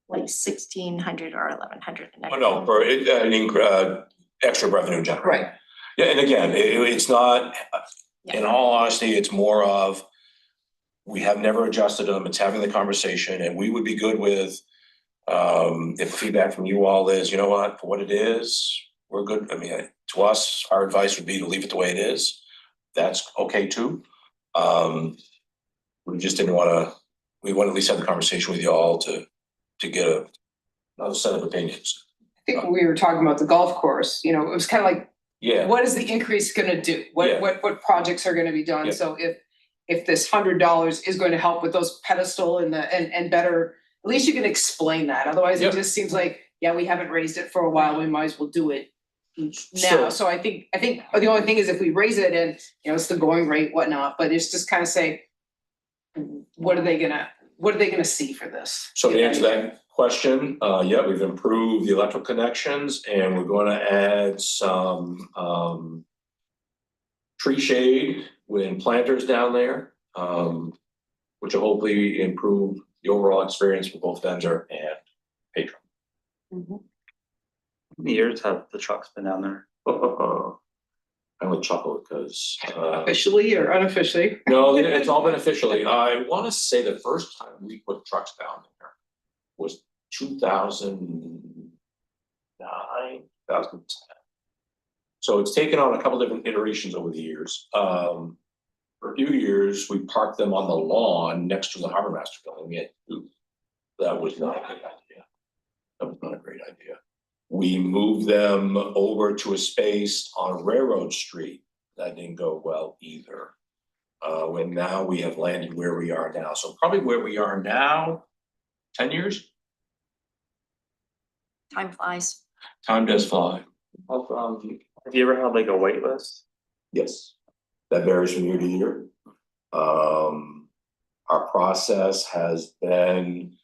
Like 1,600 or 1,100. Oh, no, for extra revenue generated. Right. Yeah, and again, it's not, in Yeah. all honesty, it's more of, we have never adjusted them, it's having the conversation, and we would be good with, if feedback from you all is, you know what, for what it is, we're good. I mean, to us, our advice would be to leave it the way it is. That's okay too. We just didn't we want to at least have the conversation with you all to get another set of opinions. I think when we were talking about the golf course, it was kind of like, Yeah. what is the increase gonna do? Yeah. What projects are gonna be done? Yeah. So if this $100 is going to help with those pedestal and better, at least you can explain that. Otherwise, Yep. it just seems like, yeah, we haven't raised it for a while. We might as well do it now. Sure. So I think the only thing is if we raise it and, it's the going rate, whatnot, but it's just kind of say, what are they gonna see for this? So to answer that question, yeah, we've improved the electrical connections and we're gonna add some, tree shade with planters down there, which will hopefully improve the overall experience for both vendor and patron. How many years have the trucks been down there? I only chuckle because, Officially or unofficially? no, it's all been officially. I wanna say the first time we put trucks down there was 2009, 2010. So it's taken on a couple different iterations over the years. For a few years, we parked them on the lawn next to the harbor master building. We had two. That was not a good idea. That was not a great idea. We moved them over to a space on Railroad Street. That didn't go well either. When now we have landed where we are now. So probably where we are now, 10 years? Time flies. Time does fly. Have you ever had like a wait list? Yes, that varies from year to year. Our process has been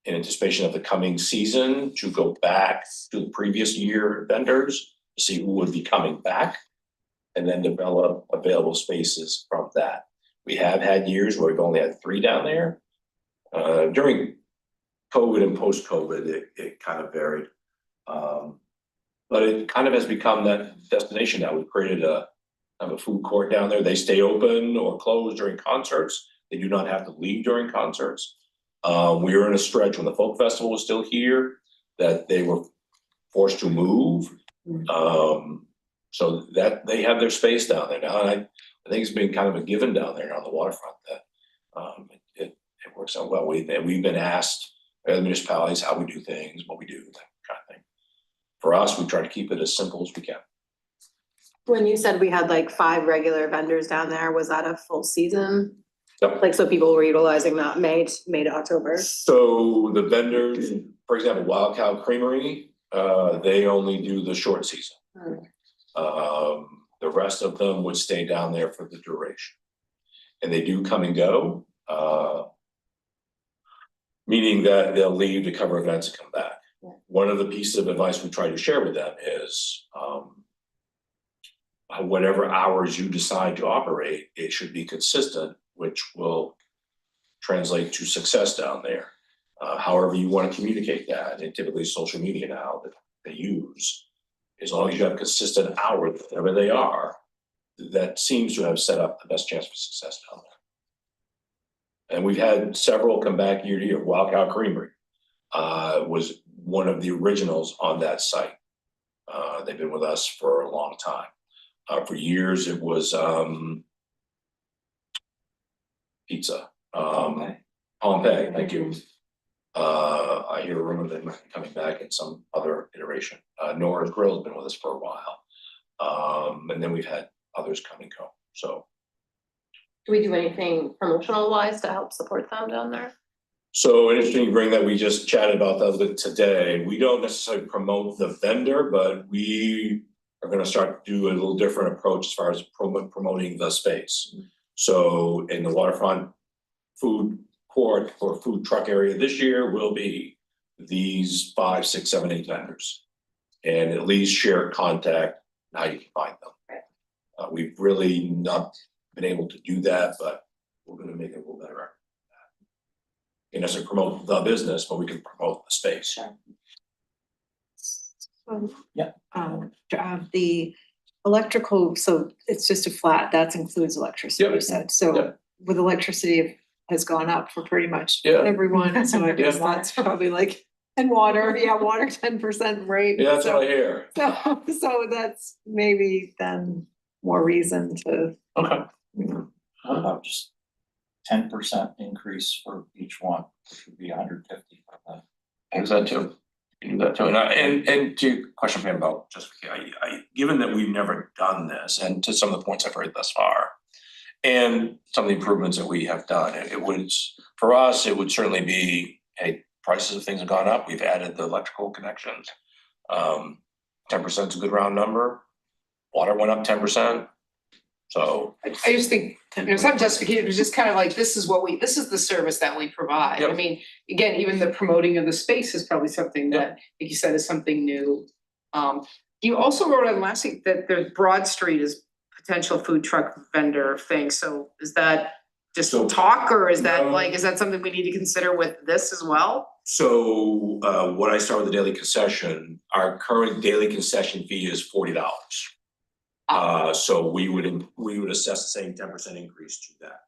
in anticipation of the coming season to go back to the previous year vendors to see who would be coming back and then develop available spaces from that. We have had years where we've only had 3 down there. During COVID and post-COVID, it kind of varied. But it kind of has become that destination now. We've created a food court down there. They stay open or closed during concerts. They do not have to leave during concerts. We were in a stretch when the folk festival was still here that they were forced to move. So that they have their space down there now. And I think it's been kind of a given down there on the waterfront that it works out well. We've been asked by other municipalities how we do things, what we do, that kind of thing. For us, we try to keep it as simple as we can. When you said we had like 5 regular vendors down there, was that a full season? Yep. Like, so people were utilizing that May to October? So the vendors, for example, Wild Cow Creamery, they only do the short season. The rest of them would stay down there for the duration. And they do come and go, meaning that they'll leave to cover events and come back. One of the pieces of advice we try to share with them is whatever hours you decide to operate, it should be consistent, which will translate to success down there. However you want to communicate that, and typically social media now that they use, as long as you have consistent hours, whatever they are, that seems to have set up the best chance for success down there. And we've had several come back year to year. Wild Cow Creamery was one of the originals on that site. They've been with us for a long time. For years, it was pizza. Pompeii, thank you. I hear a rumor that might be coming back in some other iteration. Nora's Grill has been with us for a while. And then we've had others come and go, so. Do we do anything promotional wise to help support them down there? So interesting you bring that. We just chatted about that a little bit today. We don't necessarily promote the vendor, but we are gonna start to do a little different approach as far as promoting the space. So in the waterfront food court or food truck area this year will be these 5, 6, 7, 8 vendors. And at least share contact, how you can find them. We've really not been able to do that, but we're gonna make it a little better. You know, so promote the business, but we can promote the space. Sure. Yeah. The electrical, so it's just a flat, that includes electricity, you Yep. said, so Yep. with electricity has gone up for pretty much Yeah. everyone, so I guess Yeah. that's probably like, and water, yeah, water 10% rate. Yeah, that's so- what I hear. So that's maybe then more reason to, Okay. What about just 10% increase for each one, which would be 150 for that? Is that too? You can do that too. And to your question, Pam, about just, given that we've never done this, and to some of the points I've heard thus far, and some of the improvements that we have done, it would, for us, it would certainly be, hey, prices of things have gone up. We've added the electrical connections. 10% is a good round number. Water went up 10%. So, I just think, it's not justification, it's just kind of like, this is the service that we provide. I Yep. mean, again, even the promoting of the space is probably something that, like you said, is something new. You also wrote on last week that there's Broad Street is potential food truck vendor thing, so is that just So- talk, or is that No. like, is that something we need to consider with this as well? so, when I start with the daily concession, our current daily concession fee is $40. So we would assess the same 10% increase to that.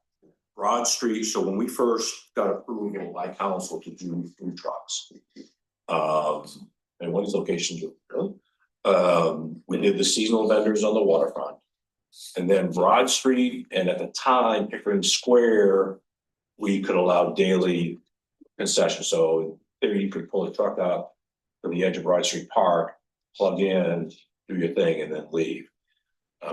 Broad Street, so when we first got approval by council to do food trucks. And one of these locations, really? We did the seasonal vendors on the waterfront. And then Broad Street, and at the time Pickering Square, we could allow daily concessions. So there you could pull a truck up to the edge of Broad Street Park, plug in, do your thing, and then leave.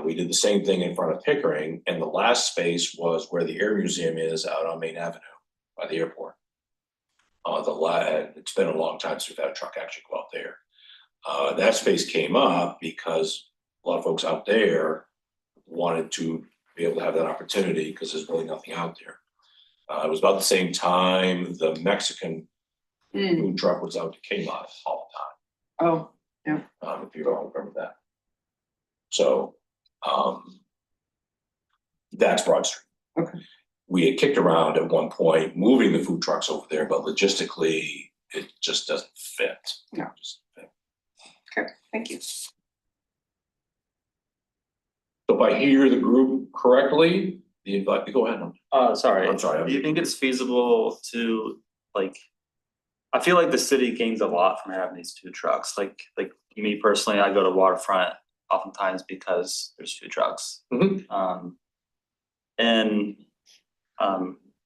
We did the same thing in front of Pickering, and the last space was where the Air Museum is out on Main Avenue by the airport. It's been a long time since we've had a truck actually go out there. That space came up because a lot of folks out there wanted to be able to have that opportunity because there's really nothing out there. It was about the same time the Mexican food truck was out to Kmart all the Oh, time, if you all remember that. So, that's Broad Street. Okay. We had kicked around at one point moving the food trucks over there, but logistically, it just doesn't fit. No. It doesn't fit. okay, thank you. So if I hear the group correctly, the invite, go ahead. Sorry. I'm sorry. Do you think it's feasible to, like, I feel like the city gains a lot from having these food trucks, like me personally, I go to Waterfront oftentimes because there's food trucks. Mhm.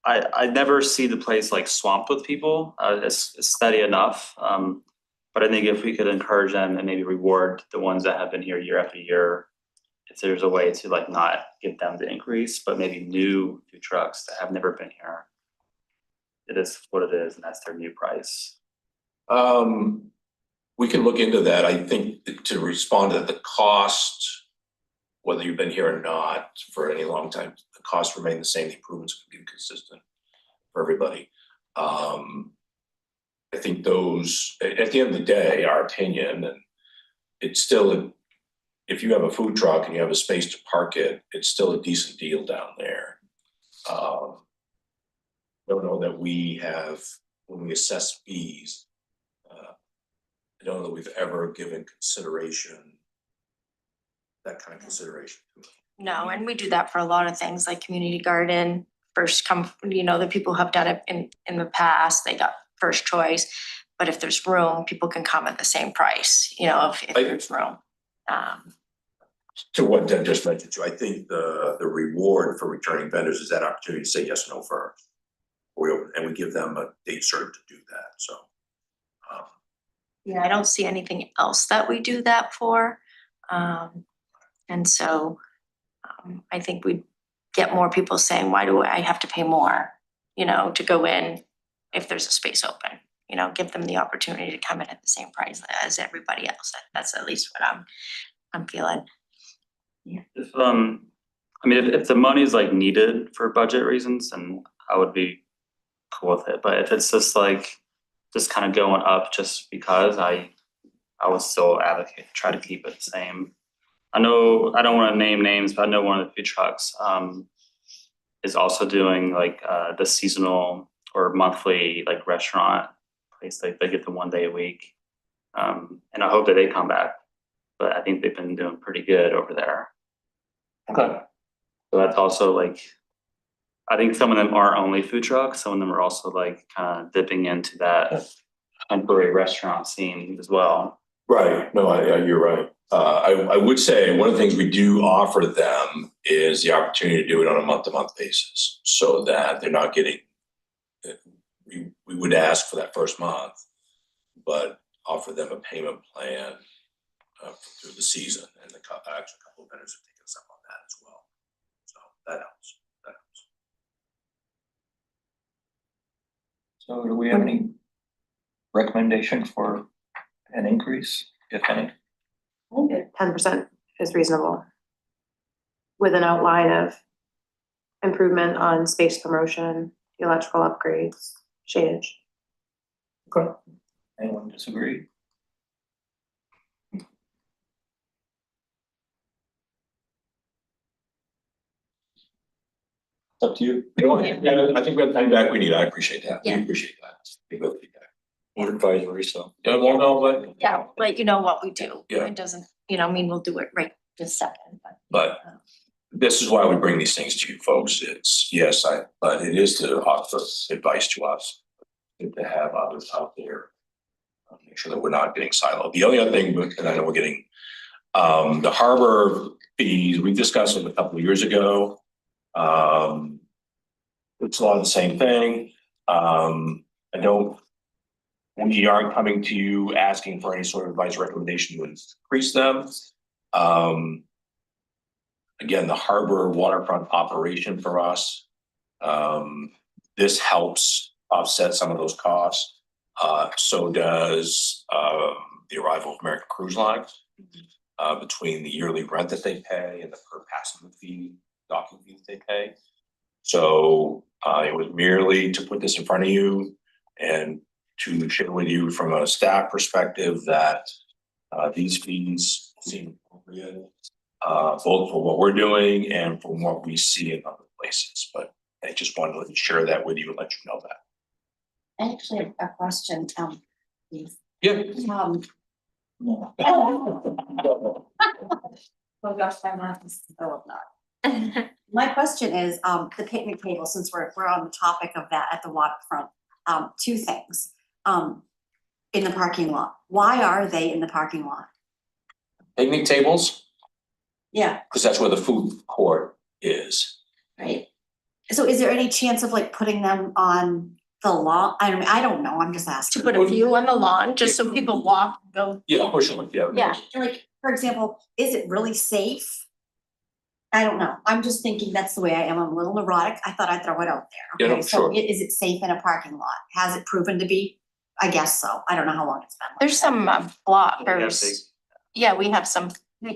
I never see the place like swamped with people, it's steady enough. But I think if we could encourage them and maybe reward the ones that have been here year after year, if there's a way to like not give them the increase, but maybe new food trucks that have never been here. It is what it is, and that's their new price. We can look into that. I think to respond to the cost, whether you've been here or not for any long time, the costs remain the same, the improvements can be consistent for everybody. I think those, at the end of the day, our opinion, and it's still, if you have a food truck and you have a space to park it, it's still a decent deal down there. Don't know that we have, when we assess fees, I don't know that we've ever given consideration, that kind of consideration. No, and we do that for a lot of things like community garden, first come, the people who have done it in the past, they got first choice. But if there's room, people can come at the same price, if there's room. To what Deb just mentioned too, I think the reward for returning vendors is that opportunity to say yes or no first. And we give them a date certain to do that, so. Yeah, I don't see anything else that we do that for. And so I think we'd get more people saying, why do I have to pay more, to go in if there's a space open? Give them the opportunity to come in at the same price as everybody else. That's at least what I'm feeling. If if the money's like needed for budget reasons, then I would be cool with it. But if it's just kind of going up just because, I would still advocate, try to keep it the same. I know, I don't want to name names, but I know one of the food trucks is also doing like the seasonal or monthly like restaurant place. They get the 1 day a week. And I hope that they come back, but I think they've been doing pretty good over there. Okay. So that's also like, I think some of them are only food trucks, some of them are also like kind of dipping into that temporary restaurant scene as well. Right, no, you're right. I would say one of the things we do offer them is the opportunity to do it on a month-to-month basis, so that they're not getting, we would ask for that first month, but offer them a payment plan through the season, and actually a couple of vendors have taken us up on that as well. So that helps. So do we have any recommendation for an increase, if any? 10% is reasonable. with an outline of improvement on space promotion, electrical upgrades, shadage. Okay. Anyone disagree? Up to you. You know what, yeah, I think we have the feedback we need. I appreciate that. We Yeah. appreciate that. We will feedback. Board advisory, so. Yeah, well, no, but. Yeah, let you know what we do. Yeah. It doesn't, mean we'll do it right this second, but. But this is why we bring these things to you folks. It's, yes, but it is to offer advice to us. Good to have others out there. Make sure that we're not getting siloed. The only other thing, and I know we're getting, the harbor fees, we discussed it a couple of years ago. It's a lot of the same thing. We aren't coming to you asking for any sort of advice or recommendation to increase them. Again, the harbor waterfront operation for us, this helps offset some of those costs. So does the arrival of American Cruise Lines, between the yearly rent that they pay and the per passenger fee, docking fee that they pay. So it was merely to put this in front of you and to share with you from a staff perspective that these fees seem appropriate, both for what we're doing and from what we see in other places. But I just wanted to share that with you and let you know that. I actually have a question, please. Yeah. Oh gosh, my mouth is so not. My question is, the picnic table, since we're on the topic of that at the waterfront, two things. In the parking lot, why are they in the parking lot? Picnic tables, Yeah, because that's where the food court is. right. So is there any chance of like putting them on the lawn? I don't know, I'm just To asking. put a view on the lawn, just so people walk, go. Yeah, for sure, yeah. Yeah. Like, for example, is it really safe? I don't know, I'm just thinking that's the way I am, I'm a little neurotic, I thought I'd throw it out Yeah, there, no, okay, so sure. is it safe in a parking lot? Has it proven to be? I guess so, I don't know how long it's been. like There's that. some blockers. Yeah, we have some,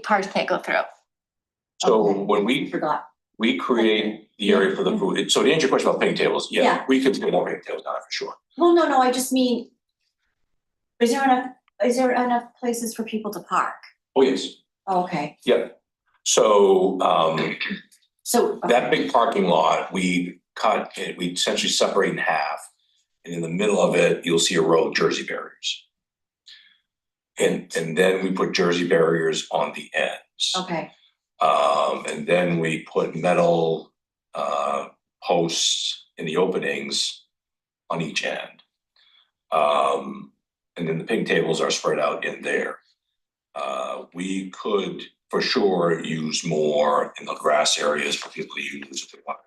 cars can't go through. So Okay, when I forgot. we create the area for the food, so to answer your question about picnic tables, yeah, Yeah. we could get more picnic tables down there for sure. Well, no, I just mean, is there enough places for people to park? Oh, yes, Okay, yeah. So so. that big parking lot, we essentially separate in half. And in the middle of it, you'll see a row of Jersey barriers. And then we put Jersey barriers on the ends. Okay, And then we put metal posts in the openings on each end. And then the picnic tables are spread out in there. We could for sure use more in the grass areas for people to use if they want.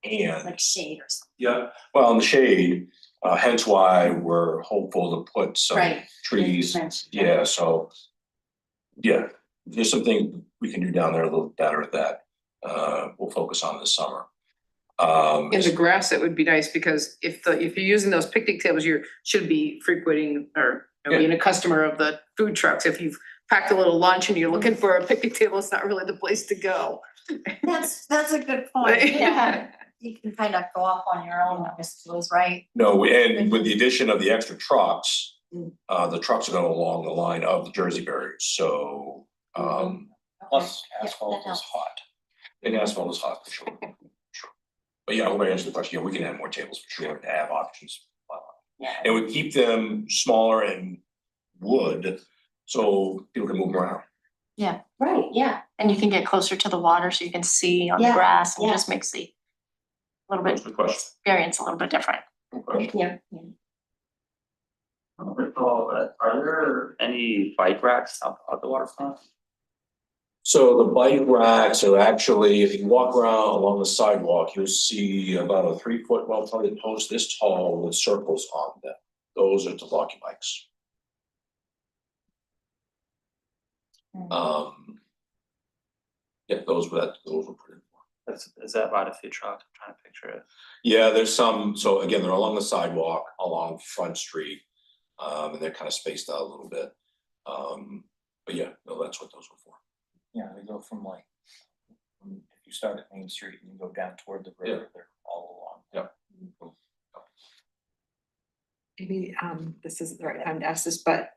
And like shade or something. yeah, well, in the shade, hence why we're hopeful to put some Right. trees. Mentioned, Yeah, so, yeah, there's something we can do down there a little better that we'll focus on this summer. In the grass, it would be nice because if you're using those picnic tables, you should be frequenting or being a customer of the food trucks. If you've packed a little lunch and you're looking for a picnic table, it's not really the place to go. That's a good point, yeah. You can kind of go off on your own, I suppose, right? No, and with the addition of the extra trucks, the trucks are going along the line of the Jersey barriers, so Plus Yeah, asphalt that is helps. hot. and asphalt is hot for sure. Sure. But yeah, I hope I answered the question. Yeah, we can add more tables for sure to have options. Yeah. And we keep them smaller and wood, so people can move them around. Yeah, Right, yeah. and you can get closer to the water so you can see on the Yeah, grass and yeah. just makes the little bit, Good question. experience a little bit different. Good question. Yeah. I don't recall, but are there any bike racks out at the waterfront? So the bike racks are actually, if you walk around along the sidewalk, you'll see about a 3-foot well-funded post this tall with circles on them. Those are to lock your bikes. Yeah, those were put in. Is that by the food truck? I'm trying to picture it. Yeah, there's some, so again, they're along the sidewalk, along Front Street, and they're kind of spaced out a little bit. But yeah, no, that's what those were for. Yeah, they go from like from start at Main Street and you go down toward the river, they're all along. Yeah. Maybe this isn't the right time to ask this, but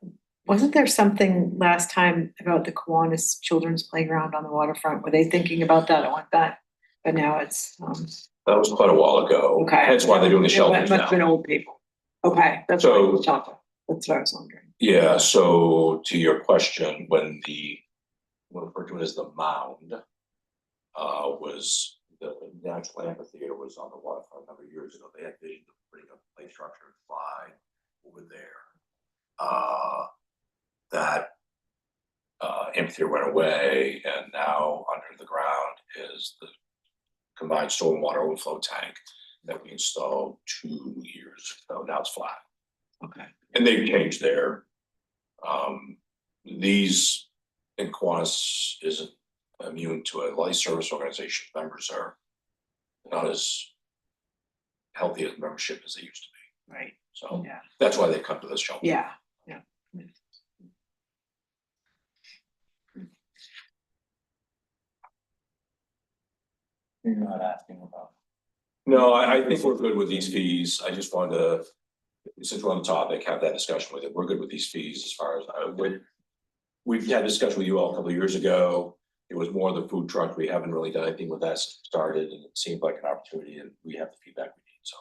wasn't there something last time about the Kiwanis Children's Playground on the waterfront? Were they thinking about that at one time? But now it's That was quite a while ago. okay. That's why they're doing the It shelters must have been now. old people. Okay, that's why I So- was talking. That's what I was wondering. Yeah, so to your question, when we'll refer to it as the mound, was the natural amphitheater was on the waterfront a number of years ago. They had vision of putting up a play structure and fly over there. That amphitheater went away, and now under the ground is the combined stormwater overflow tank that we installed 2 years ago. Now it's flat. Okay. And they've changed their, these, and Kiwanis isn't immune to a life service organization. Members are not as healthy as membership as they used to be. Right. So Yeah. that's why they come to this shelter. Yeah. Yeah. You're not asking about. No, I think we're good with these fees. I just wanted to, since we're on the topic, have that discussion with it. We're good with these fees as far as we've had a discussion with you all a couple of years ago. It was more the food truck. We haven't really done anything with that since it started, and it seemed like an opportunity, and we have the feedback we need. So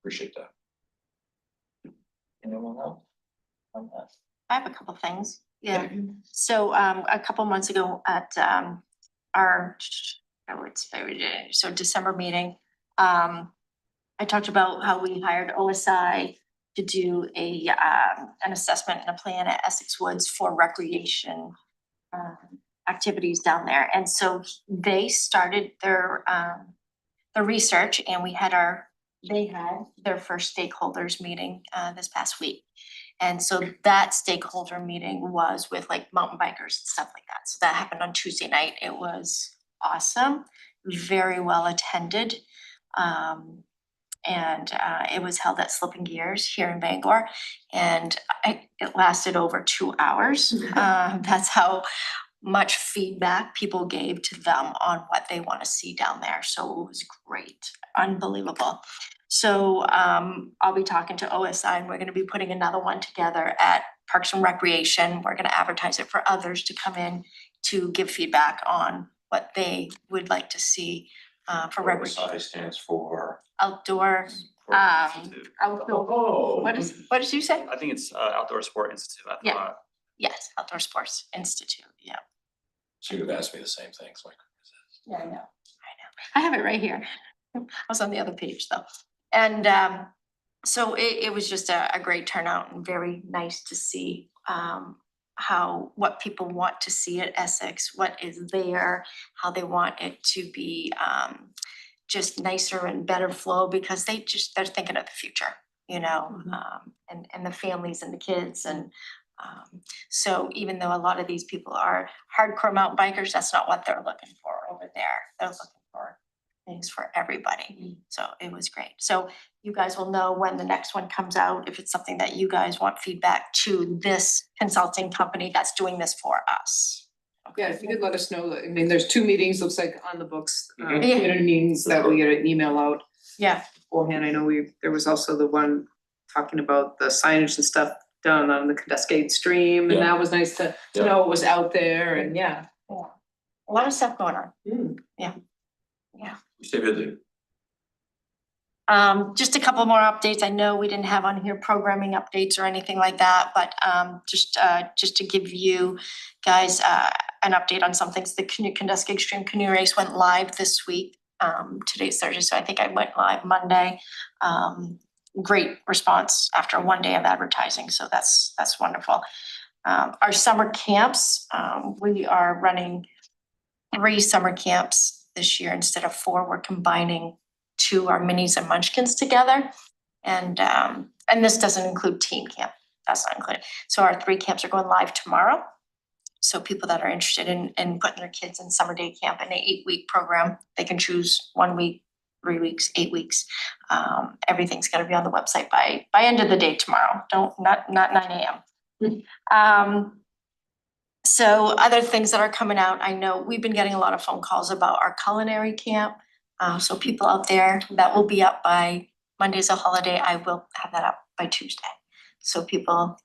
appreciate that. Anyone else? On that? I have a couple things. Yeah. So a couple months ago at our so December meeting, I talked about how we hired OSI to do an assessment and a plan at Essex Woods for recreation activities down there. And so they started their research, and they had their first stakeholders meeting this past week. And so that stakeholder meeting was with like mountain bikers and stuff like that. So that happened on Tuesday night. It was awesome, very well attended. It was held at Slipping Gears here in Bangor, and it lasted over 2 hours. That's how much feedback people gave to them on what they want to see down there. So it was great, unbelievable. So I'll be talking to OSI, and we're gonna be putting another one together at Parks and Recreation. We're gonna advertise it for others to come in to give feedback on what they would like to see for recreation. OSI stands for. Outdoor, Institute. outdoor, Oh. what did you say? I think it's Outdoor Sport Institute. I Yeah. thought. Yes, Outdoor Sports Institute, yeah. She would have asked me the same thing. So Yeah, I know. I have it right here. I was on the other page though. And so it was just a great turnout and very nice to see what people want to see at Essex, what is there, how they want it to be just nicer and better flow, because they're thinking of the future, you know, and the families and the kids. And so even though a lot of these people are hardcore mountain bikers, that's not what they're looking for over there. They're looking for things for everybody. So it was great. So you guys will know when the next one comes out, if it's something that you guys want feedback to this consulting company that's doing this for us. Yeah, if you could let us know, I mean, there's 2 meetings, looks like on the books, Mhm. community meetings that we get an email out Yeah, beforehand. I know there was also the one talking about the signage and stuff done on the Cascade Stream, and Yeah. that was nice to Yeah. know it was out there, and yeah. a lot of stuff going on. Yeah. We stay busy. Just a couple more updates. I know we didn't have on here programming updates or anything like that, but just to give you guys an update on some things. The Kenduskeag Extreme Canoe Race went live this week. Today's Thursday, so I think I went live Monday. Great response after 1 day of advertising, so that's wonderful. Our summer camps, we are running 3 summer camps this year instead of 4. We're combining 2, our minis and munchkins together. And this doesn't include teen camp. That's not included. So our 3 camps are going live tomorrow. So people that are interested in putting their kids in summer day camp in an 8-week program, they can choose 1 week, 3 weeks, 8 weeks. Everything's gonna be on the website by end of the day tomorrow. Not 9 a.m. So other things that are coming out, I know we've been getting a lot of phone calls about our culinary camp. So people out there, that will be up by Monday's a holiday. I will have that up by Tuesday. So people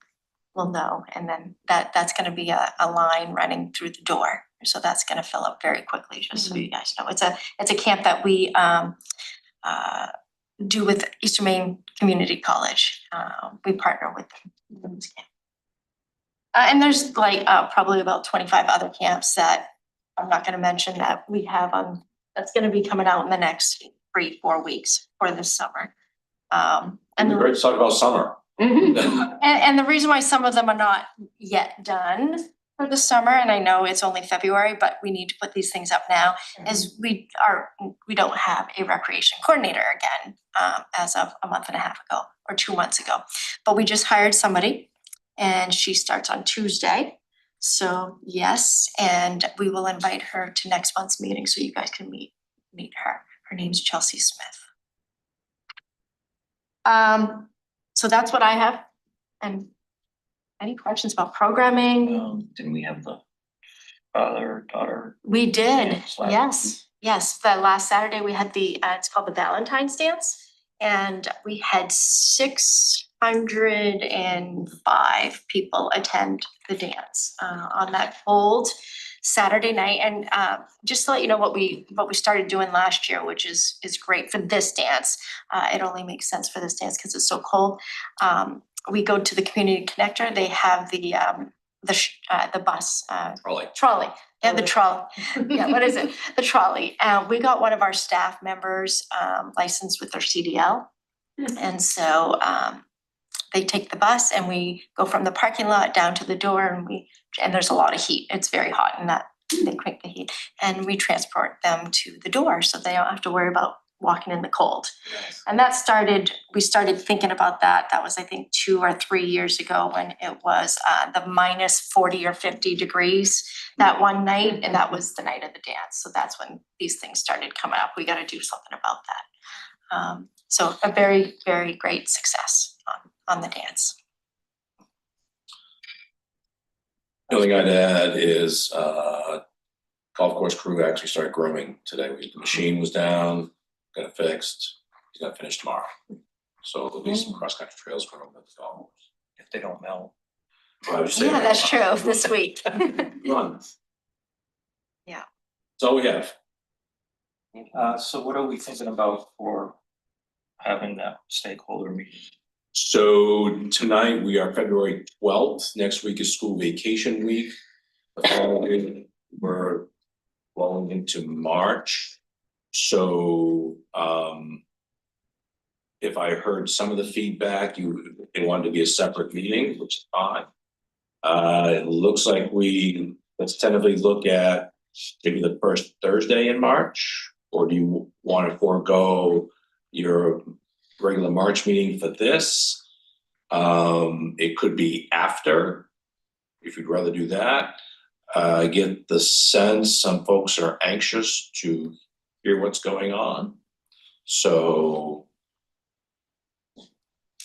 will know, and then that's gonna be a line running through the door. So that's gonna fill up very quickly, just so you guys know. It's a camp that we do with Eastern Maine Community College. We partner with them. And there's like probably about 25 other camps that I'm not gonna mention that we have on, that's gonna be coming out in the next 3-4 weeks for this summer. And It'd be great to talk about summer. and the reason why some of them are not yet done for the summer, and I know it's only February, but we need to put these things up now, is we don't have a recreation coordinator again, as of a month and a half ago or 2 months ago. But we just hired somebody and she starts on Tuesday. So yes, and we will invite her to next month's meeting so you guys can meet her. Her name's Chelsea Smith. So that's what I have. And any questions about programming? Didn't we have the father, daughter? We did, dance last yes. The last Saturday we had the, it's called the Valentine's Dance. And we had 605 people attend the dance on that cold Saturday night. And just to let you know what we started doing last year, which is great for this dance. It only makes sense for this dance because it's so cold. We go to the community connector. They have the bus trolley. Yeah, the trolley. Yeah, what is it? The trolley. We got one of our staff members licensed with their CDL. And so they take the bus and we go from the parking lot down to the door, and there's a lot of heat. It's very hot and that they crank the heat. And we transport them to the door so they don't have to worry about walking in the cold. And we started thinking about that. That was, I think, 2 or 3 years ago when it was the minus 40 or 50 degrees that one night. And that was the night of the dance. So that's when these things started coming up. We got to do something about that. So a very, very great success on the dance. The only thing I'd add is golf course crew actually started grooming today. The machine was down, got it fixed. He's gonna finish tomorrow. So there'll be some cross country trails groomed at the golf course. If they don't melt. Well, I was just saying Yeah, that's true, this week. Run. Yeah. That's all we have. So what are we thinking about for having that stakeholder meeting? So tonight we are February 12th. Next week is school vacation week. The following, we're rolling into March. So if I heard some of the feedback, they wanted to be a separate meeting, which is fine. It looks like let's tentatively look at maybe the first Thursday in March, or do you want to forego your regular March meeting for this? It could be after, if you'd rather do that. I get the sense some folks are anxious to hear what's going on. So.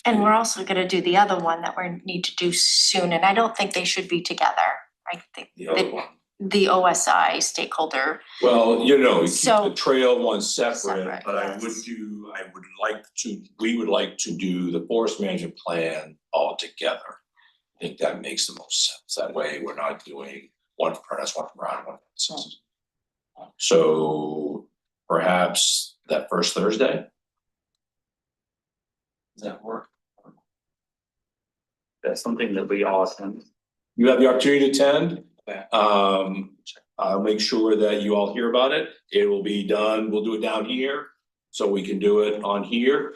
And we're also gonna do the other one that we need to do soon, and I don't think they should be together. I think The other one. the OSI stakeholder. Well, you know, keep So- the trail one separate, Separate, but yes. we would like to do the forest management plan all together. I think that makes the most sense. That way we're not doing one for Prentice, one for Brown, one for Citizens. So perhaps that first Thursday? Does that work? That's something that we all attend. You have the opportunity to attend. Okay. I'll make sure that you all hear about it. It will be done. We'll do it down here, so we can do it on here.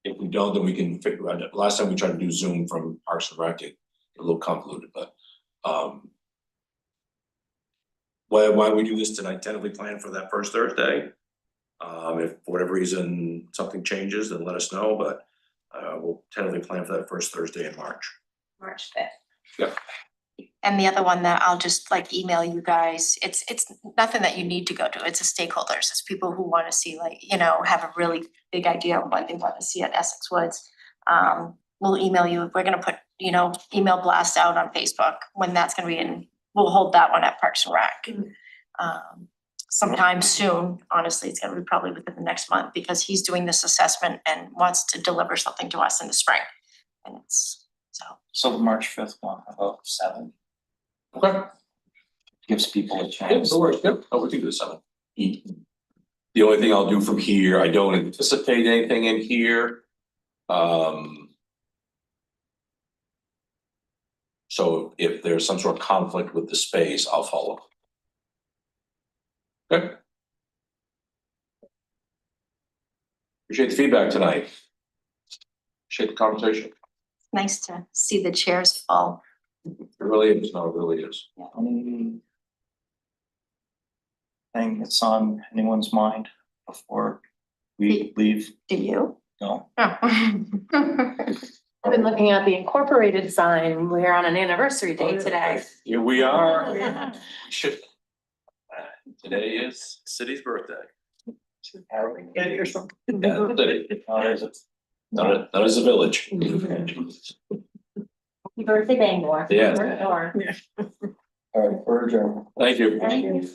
If we don't, then we can figure out it. Last time we tried to do Zoom from Parks and Rec, it a little convoluted, but why don't we do this tonight? Tentatively plan for that first Thursday. If for whatever reason something changes, then let us know, but we'll tentatively plan for that first Thursday in March. March 5th. Yep. And the other one that I'll just like email you guys, it's nothing that you need to go to, it's a stakeholders, it's people who wanna see have a really big idea of what they wanna see at Essex Woods. We'll email you, we're gonna put email blast out on Facebook when that's gonna be in, we'll hold that one at Parks and Rec. Sometime soon, honestly, it's gonna be probably within the next month, because he's doing this assessment and wants to deliver something to us in the spring. And it's, So the March 5th one, about 7, Okay. gives people a Yeah, chance. no worries. Yep, we can do the 7th. The only thing I'll do from here, I don't anticipate anything in here. So if there's some sort of conflict with the space, I'll follow. Okay. Appreciate the feedback tonight. Appreciate the conversation. nice to see the chairs full. It really is, no, it really is. Anything that's on anyone's mind before we leave? Do you? No? I've been looking at the incorporated sign. We're on an anniversary day today. Here we are. Yeah. We should. Today is city's birthday. Or something? Yeah, city. Or is it? Not as a village. Happy birthday, Bangor. Yeah. Or- All right, we're adjourned. Thank you. Thank you.